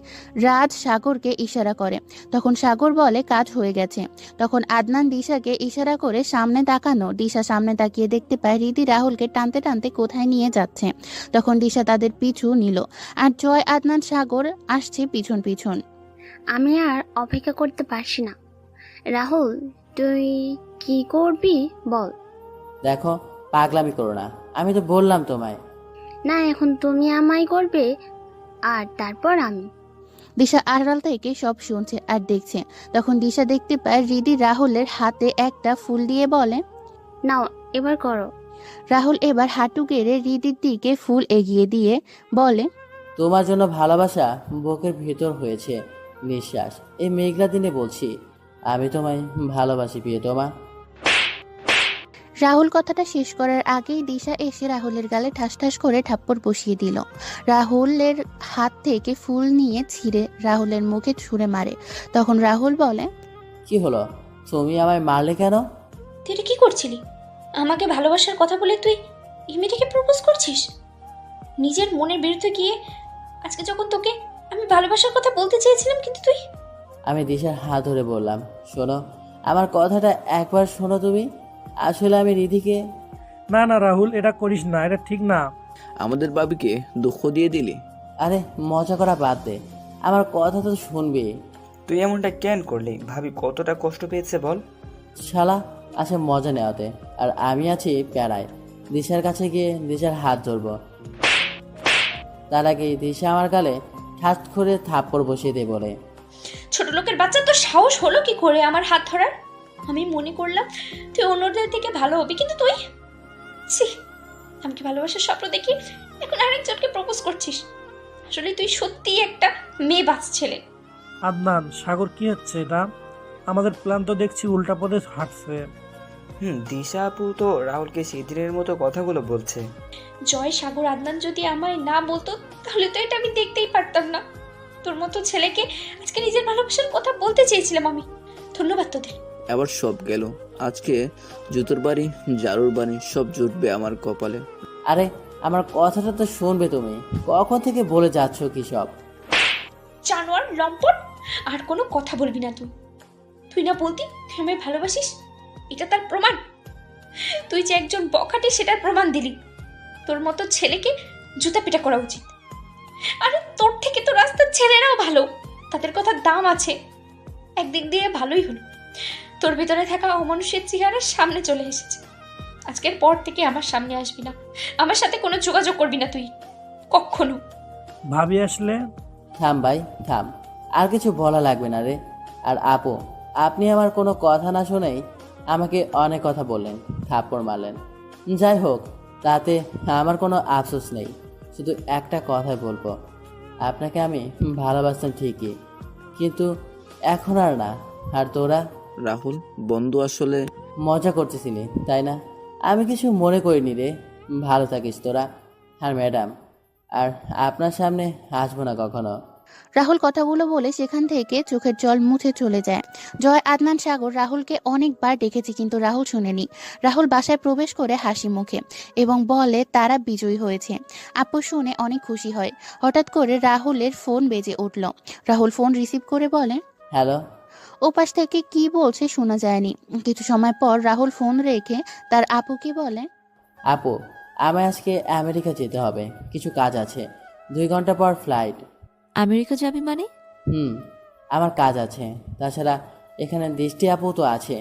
রাজ সাগরকে ইশারা করে। তখন সাগর বলে কাজ হয়ে গেছে। তখন আদনান দিশাকে ইশারা করে সামনে তাকানো। দিশা সামনে তাকিয়ে দেখতে পায় রিদি রাহুলকে টানতে টানতে কোথায় নিয়ে যাচ্ছে। তখন দিশা তাদের পিছু নিল, আর জয়, আদনান, সাগর আসছে পিছন পিছন। আমি আর অপেক্ষা করতে পারছি না। রাহুল, তুই কি করবি বল। দেখো, পাগলামি করো না, আমি তো বললাম তোমায়। না, এখন তুমি আমায় করবে আর তারপর আমি। দিশা আড়াল থেকে সব শুনছে আর দেখছে। তখন দিশা দেখতে পায় রিদি রাহুলের হাতে একটা ফুল দিয়ে বলে, নাও এবার করো। রাহুল এবার হাঁটু গেড়ে রিদির দিকে ফুল এগিয়ে দিয়ে বলে, তোমার জন্য ভালোবাসা বুকের ভেতর হয়েছে নিঃশ্বাস। এই মেঘলা দিনে বলছি, আমি তোমায় ভালোবাসি প্রিয়তমা। রাহুল কথাটা শেষ করার আগেই দিশা এসে রাহুলের গালে ঠাস ঠাস করে থাপ্পড় বসিয়ে দিল। রাহুলের হাত থেকে ফুল নিয়ে ছিঁড়ে রাহুলের মুখে ছুঁড়ে মারে। তখন রাহুল বলে, কি হলো, তুমি আমায় মারলে কেন? তুই এটা কি করছিলি? আমাকে ভালোবাসার কথা বলে তুই এই মেয়েটাকে প্রপোজ করছিস? নিজের মনের বিরুদ্ধে গিয়ে আজকে যখন তোকে আমি ভালোবাসার কথা বলতে চেয়েছিলাম, কিন্তু তুই। আমি দিশার হাত ধরে বললাম, শোনো, আমার কথাটা একবার শোনো তুমি। আসলে আমি রিধিকে। না না রাহুল, এটা করিস না, এটা ঠিক না। আমাদের বাবিকে দুঃখ দিয়ে দিলি। আরে মজা করা বাদ দে, আমার কথা তো শুনবি। তুই এমনটা কেন করলি? ভাবি কতটা কষ্ট পেয়েছে বল। শালা আছে মজা নেওয়াতে, আর আমি আছি প্যারায়। দিশার কাছে গিয়ে দিশার হাত ধরবো, তার আগে দিশা আমার গালে ঠাস করে থাপ্পড় বসিয়ে দে বলে। ছোট লোকের বাচ্চা, তোর সাহস হলো কি করে আমার হাত ধরার? আমি মনে করলাম তুই অন্যদের থেকে ভালো হবি, কিন্তু তুই ছি, আমাকে ভালোবাসার স্বপ্ন দেখি এখন আরেকজনকে প্রপোজ করছিস। আসলে তুই সত্যিই একটা মেয়ে বাস ছেলে। আদনান, সাগর, কি হচ্ছে এটা? আমাদের প্ল্যান তো দেখছি উল্টা পথে হাঁটছে। দিশা আপু তো রাহুলকে সিদ্ধিরের মতো কথাগুলো বলছে। জয়, সাগর, আদনান যদি আমায় না বলতো তাহলে তো এটা আমি দেখতেই পারতাম না। তোর মতো ছেলেকে আজকে নিজের ভালোবাসার কথা বলতে চেয়েছিলাম আমি। ধন্যবাদ তোদের। আবার সব গেল। আজকে জুতোর বাড়ি, জারুর বাড়ি সব জুটবে আমার কপালে। আরে আমার কথাটা তো শুনবে তুমি, কখন থেকে বলে যাচ্ছ কি সব? জানোয়ার, লম্পট, আর কোনো কথা বলবি না তুই। তুই না বলতি তুই আমায় ভালোবাসিস, এটা তার প্রমাণ। তুই যে একজন বখাটে সেটার প্রমাণ দিলি। তোর মতো ছেলেকে জুতা পিটা করা উচিত। আরে তোর থেকে তো রাস্তার ছেলেরাও ভালো, তাদের কথার দাম আছে। একদিক দিয়ে ভালোই হলো, তোর ভিতরে থাকা অমানুষের চেহারা সামনে চলে এসেছে। আজকের পর থেকে আমার সামনে আসবি না, আমার সাথে কোনো যোগাযোগ করবি না তুই কখনো। ভাবি আসলে? থাম ভাই থাম, আর কিছু বলা লাগবে না রে। আর আপু, আপনি আমার কোনো কথা না শুনেই আমাকে অনেক কথা বললেন, থাপ্পড় মারলেন। যাই হোক, তাতে আমার কোনো আফসোস নেই। শুধু একটা কথাই বলবো, আপনাকে আমি ভালোবাসতাম ঠিকই, কিন্তু এখন আর না। আর তোরা? রাহুল, বন্ধু আসলে মজা করতেছিলি তাই না? আমি কিছু মনে করিনি রে। ভালো থাকিস তোরা। আর ম্যাডাম, আর আপনার সামনে আসবো না কখনো। রাহুল কথাগুলো বলে সেখান থেকে চোখের জল মুছে চলে যায়। জয়, আদনান, সাগর রাহুলকে অনেকবার ডেকেছে, কিন্তু রাহুল শুনেনি। রাহুল বাসায় প্রবেশ করে হাসি মুখে এবং বলে তারা বিজয়ী হয়েছে। আপু শুনে অনেক খুশি হয়। হঠাৎ করে রাহুলের ফোন বেজে উঠল। রাহুল ফোন রিসিভ করে বলে, হ্যালো। ওপাশ থেকে কি বলছে শোনা যায়নি। কিছু সময় পর রাহুল ফোন রেখে তার আপুকে বলে, আপু, আমায় আজকে আমেরিকা যেতে হবে, কিছু কাজ আছে। 2 ঘন্টা পর ফ্লাইট। আমেরিকা যাবি মানে? আমার কাজ আছে। তাছাড়া এখানে দৃষ্টি আপু তো আছে,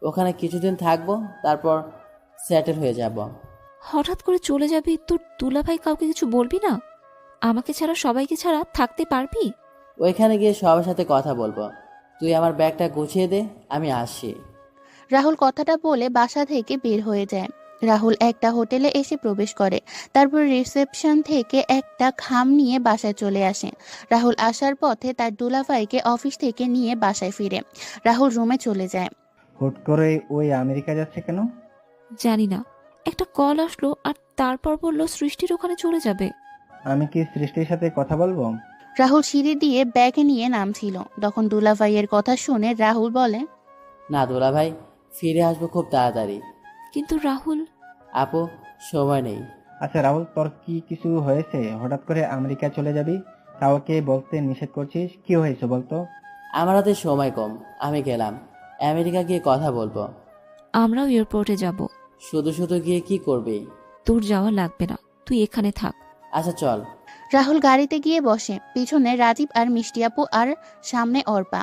ওখানে কিছুদিন থাকবো, তারপর সেটেল হয়ে যাব। হঠাৎ করে চলে যাবি? তোর দুলাভাই কাউকে কিছু বলবি না? আমাকে ছাড়া সবাইকে ছাড়া থাকতে পারবি? ওইখানে গিয়ে সবার সাথে কথা বলবো। তুই আমার ব্যাগটা গুছিয়ে দে, আমি আসছি। রাহুল কথাটা বলে বাসা থেকে বের হয়ে যায়। রাহুল একটা হোটেলে এসে প্রবেশ করে, তারপর রিসেপশন থেকে একটা খাম নিয়ে বাসায় চলে আসে। রাহুল আসার পথে তার দুলাভাইকে অফিস থেকে নিয়ে বাসায় ফিরে। রাহুল রুমে চলে যায়। হুট করে ওই আমেরিকা যাচ্ছে কেন? জানি না, একটা কল আসলো আর তারপর বললো সৃষ্টির ওখানে চলে যাবে। আমি কি সৃষ্টির সাথে কথা বলবো? রাহুল সিঁড়ি দিয়ে ব্যাগ নিয়ে নামছিল, তখন দুলাভাইয়ের কথা শুনে রাহুল বলে, না দুলাভাই, ফিরে আসবো খুব তাড়াতাড়ি। কিন্তু রাহুল। আপু, সময় নেই। আচ্ছা রাহুল, তোর কি কিছু হয়েছে? হঠাৎ করে আমেরিকা চলে যাবি, কাউকে বলতে নিষেধ করছিস, কি হয়েছে বলতো? আমার হাতে সময় কম, আমি গেলাম। আমেরিকা গিয়ে কথা বলবো। আমরাও এয়ারপোর্টে যাব। শুধু শুধু গিয়ে কি করবি? তোর যাওয়া লাগবে না, তুই এখানে থাক। আচ্ছা চল। রাহুল গাড়িতে গিয়ে বসে, পিছনে রাজীব আর মিষ্টি আপু আর সামনে অর্পা।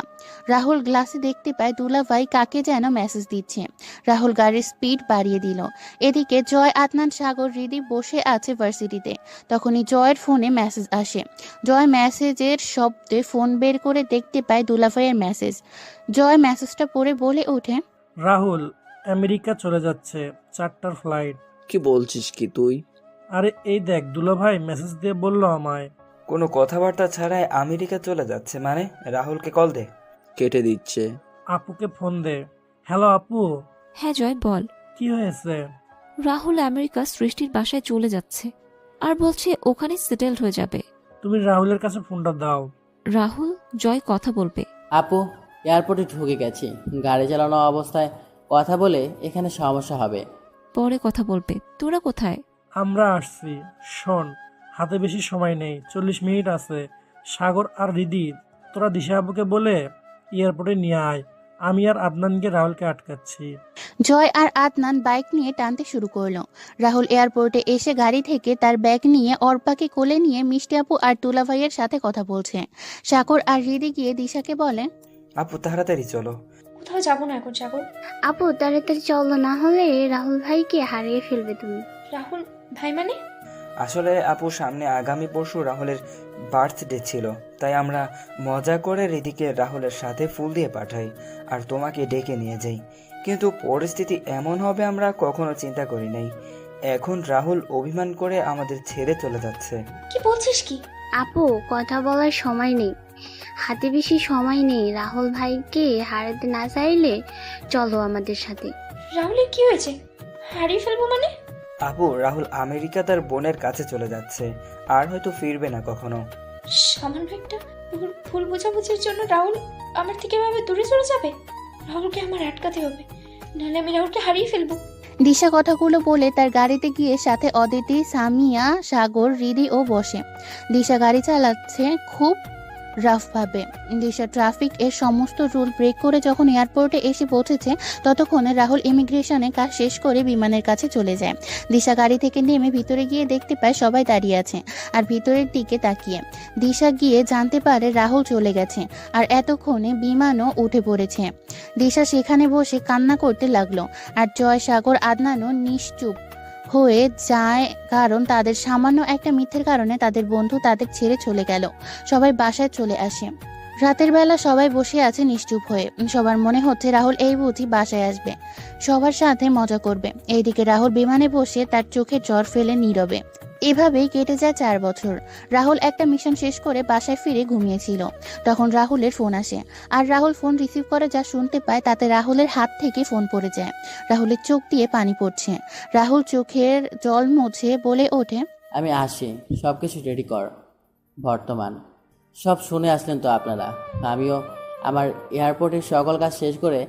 রাহুল গ্লাসে দেখতে পায় দুলাভাই কাকে যেন মেসেজ দিচ্ছে। রাহুল গাড়ির স্পিড বাড়িয়ে দিল। এদিকে জয়, আদনান, সাগর, হৃদি বসে আছে ভার্সিটিতে। তখনই জয়ের ফোনে মেসেজ আসে। জয় মেসেজের শব্দে ফোন বের করে দেখতে পায় দুলাভাইয়ের মেসেজ। জয় মেসেজটা পড়ে বলে ওঠে, রাহুল আমেরিকা চলে যাচ্ছে, 4টার ফ্লাইট। কি বলছিস কি তুই? আরে এই দেখ, দুলাভাই মেসেজ দিয়ে বললো আমায়। কোনো কথাবার্তা ছাড়াই আমেরিকা চলে যাচ্ছে মানে? রাহুলকে কল দে। কেটে দিচ্ছে। আপুকে ফোন দে। হ্যালো আপু। হ্যাঁ জয়, বল। কি হয়েছে? রাহুল আমেরিকা সৃষ্টির বাসায় চলে যাচ্ছে আর বলছে ওখানে সেটেলড হয়ে যাবে। তুমি রাহুলের কাছে ফোনটা দাও। রাহুল, জয় কথা বলবে। আপু, এয়ারপোর্টে ঢুকে গেছি, গাড়ি চালানো অবস্থায় কথা বলে এখানে সমস্যা হবে। পরে কথা বলবে। তোরা কোথায়? আমরা আসছি। শোন, হাতে বেশি সময় নেই, 40 মিনিট আছে। সাগর আর হৃদি, তোরা দিশা আপুকে বলে এয়ারপোর্টে নিয়ে আয়। আমি আর আদনানকে রাহুলকে আটকাচ্ছি। জয় আর আদনান বাইক নিয়ে টানতে শুরু করলো। রাহুল এয়ারপোর্টে এসে গাড়ি থেকে তার ব্যাগ নিয়ে অর্পাকে কোলে নিয়ে মিষ্টি আপু আর দুলাভাইয়ের সাথে কথা বলছে। সাগর আর হৃদি গিয়ে দিশাকে বলে, আপু তাড়াতাড়ি চলো। কোথাও যাবো না এখন সাগর। আপু তাড়াতাড়ি চলো, না হলে রাহুল ভাইকে হারিয়ে ফেলবে তুমি। রাহুল ভাই মানে? আসলে আপু, সামনে আগামী পরশু রাহুলের বার্থডে ছিল, তাই আমরা মজা করে রিদিকে রাহুলের সাথে ফুল দিয়ে পাঠাই আর তোমাকে ডেকে নিয়ে যাই। কিন্তু পরিস্থিতি এমন হবে আমরা কখনো চিন্তা করি নাই। এখন রাহুল অভিমান করে আমাদের ছেড়ে চলে যাচ্ছে। কি বলছিস কি? আপু কথা বলার সময় নেই, হাতে বেশি সময় নেই। রাহুল ভাইকে হারাতে না চাইলে চলো আমাদের সাথে। রাহুলের কি হয়েছে? হারিয়ে ফেলবো মানে? আপু, রাহুল আমেরিকা তার বোনের কাছে চলে যাচ্ছে আর হয়তো ফিরবে না কখনো। সামান্য একটা ভুল বোঝাবুঝির জন্য রাহুল আমার থেকে এভাবে দূরে চলে যাবে? রাহুলকে আমার আটকাতে হবে, নাহলে আমি রাহুলকে হারিয়ে ফেলবো। দিশা কথাগুলো বলে তার গাড়িতে গিয়ে সাথে অদিতি, সামিয়া, সাগর, হৃদি ও বসে। দিশা গাড়ি চালাচ্ছে খুব রাফভাবে। দিশা ট্রাফিক এর সমস্ত রুল ব্রেক করে যখন এয়ারপোর্টে এসে পৌঁছেছে, ততক্ষণে রাহুল ইমিগ্রেশনে কাজ শেষ করে বিমানের কাছে চলে যায়। দিশা গাড়ি থেকে নেমে ভিতরে গিয়ে দেখতে পায় সবাই দাঁড়িয়ে আছে আর ভিতরের দিকে তাকিয়ে। দিশা গিয়ে জানতে পারে রাহুল চলে গেছে আর এতক্ষণে বিমানও উঠে পড়েছে। দিশা সেখানে বসে কান্না করতে লাগলো আর জয়, সাগর, আদনানও নিশ্চুপ হয়ে যায়, কারণ তাদের সামান্য একটা মিথ্যের কারণে তাদের বন্ধু তাদের ছেড়ে চলে গেল। সবাই বাসায় চলে আসে। রাতের বেলা সবাই বসে আছে নিশ্চুপ হয়ে। সবার মনে হচ্ছে রাহুল এই বুঝি বাসায় আসবে, সবার সাথে মজা করবে। এইদিকে রাহুল বিমানে বসে তার চোখে জ্বর ফেলে নীরবে। এভাবেই কেটে যায় 4 বছর। রাহুল একটা মিশন শেষ করে বাসায় ফিরে ঘুমিয়েছিল। তখন রাহুলের ফোন আসে আর রাহুল ফোন রিসিভ করে যা শুনতে পায় তাতে রাহুলের হাত থেকে ফোন পড়ে যায়। রাহুলের চোখ দিয়ে পানি পড়ছে। রাহুল চোখের জল মুছে বলে ওঠে, আমি আসি, সবকিছু রেডি কর। বর্তমান সব শুনে আসলেন তো আপনারা। আমিও আমার এয়ারপোর্টের সকল কাজ শেষ করে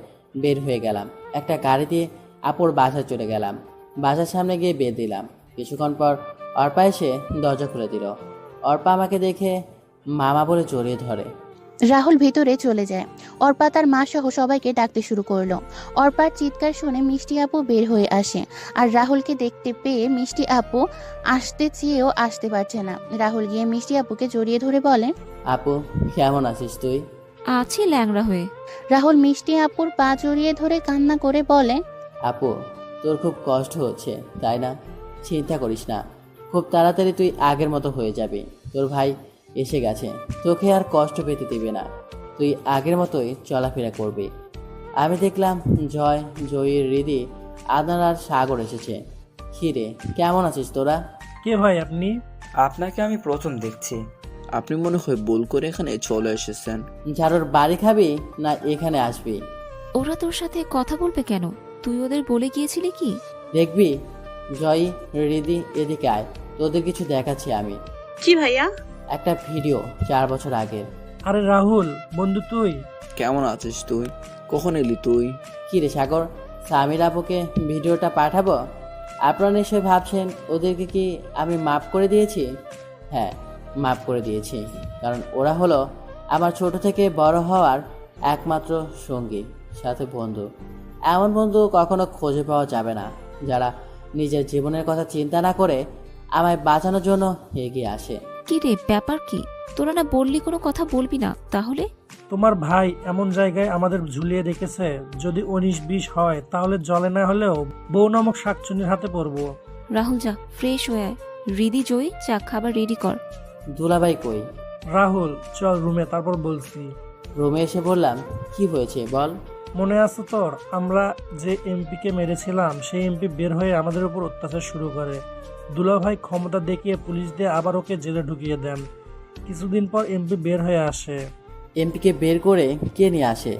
বের হয়ে গেলাম। একটা গাড়ি দিয়ে আপুর বাসায় চলে গেলাম। বাসার সামনে গিয়ে বের দিলাম। কিছুক্ষণ পর অর্পা এসে দরজা খুলে দিল। অর্পা আমাকে দেখে মামা বলে জড়িয়ে ধরে। রাহুল ভিতরে চলে যায়। অর্পা তার মা সহ সবাইকে ডাকতে শুরু করলো। অর্পার চিৎকার শুনে মিষ্টি আপু বের হয়ে আসে আর রাহুলকে দেখতে পেয়ে মিষ্টি আপু আসতে চেয়েও আসতে পারছে না। রাহুল গিয়ে মিষ্টি আপুকে জড়িয়ে ধরে বলে, আপু কেমন আছিস তুই? আছি ল্যাংড়া হয়ে। রাহুল মিষ্টি আপুর পা জড়িয়ে ধরে কান্না করে বলে, আপু তোর খুব কষ্ট হচ্ছে তাই না? চিন্তা করিস না, খুব তাড়াতাড়ি তুই আগের মতো হয়ে যাবি। তোর ভাই এসে গেছে, তোকে আর কষ্ট পেতে দিবে না। তুই আগের মতোই চলাফেরা করবি। আমি দেখলাম জয়, জয়ী, হৃদি, আদনান আর সাগর এসেছে। খিরে কেমন আছিস তোরা? কে ভাই আপনি? আপনাকে আমি প্রথম দেখছি। আপনি মনে হয় ভুল করে এখানে চলে এসেছেন। ঝাড়ুর বাড়ি খাবি না এখানে আসবি? ওরা তোর সাথে কথা বলবে কেন? তুই ওদের বলে গিয়েছিলি কি? দেখবি জয়ী, হৃদি এদিকে আয়, তোদের কিছু দেখাচ্ছি আমি। কি ভাইয়া? একটা ভিডিও 4 বছর আগের। আরে রাহুল বন্ধু, তুই কেমন আছিস তুই? কখন এলি তুই? কি রে সাগর, সামির আপুকে ভিডিওটা পাঠাবো। আপনারা নিশ্চয়ই ভাবছেন ওদেরকে কি আমি মাফ করে দিয়েছি? হ্যাঁ, মাফ করে দিয়েছি, কারণ ওরা হলো আমার ছোট থেকে বড় হওয়ার একমাত্র সঙ্গী, সাথে বন্ধু। এমন বন্ধু কখনো খুঁজে পাওয়া যাবে না যারা নিজের জীবনের কথা চিন্তা না করে আমায় বাঁচানোর জন্য এগিয়ে আসে। কি রে, ব্যাপার কি? তোরা না বললি কোনো কথা বলবি না, তাহলে? তোমার ভাই এমন জায়গায় আমাদের ঝুলিয়ে রেখেছে, যদি 19-20 হয় তাহলে জলে না হলেও বউ নামক শাকচুনির হাতে পড়বো। রাহুল যা, ফ্রেশ হয়ে আয়। রিদি, জয়ী, চা খাবার রেডি কর। দুলাভাই কই? রাহুল চল রুমে, তারপর বলছি। রুমে এসে বললাম, কি হয়েছে বল। মনে আছে তোর, আমরা যে এমপিকে মেরেছিলাম সেই এমপি বের হয়ে আমাদের উপর অত্যাচার শুরু করে। দুলাভাই ক্ষমতা দেখিয়ে পুলিশ দিয়ে আবার ওকে জেলে ঢুকিয়ে দেন। কিছুদিন পর এমপি বের হয়ে আসে। এমপিকে বের করে কে নিয়ে আসে?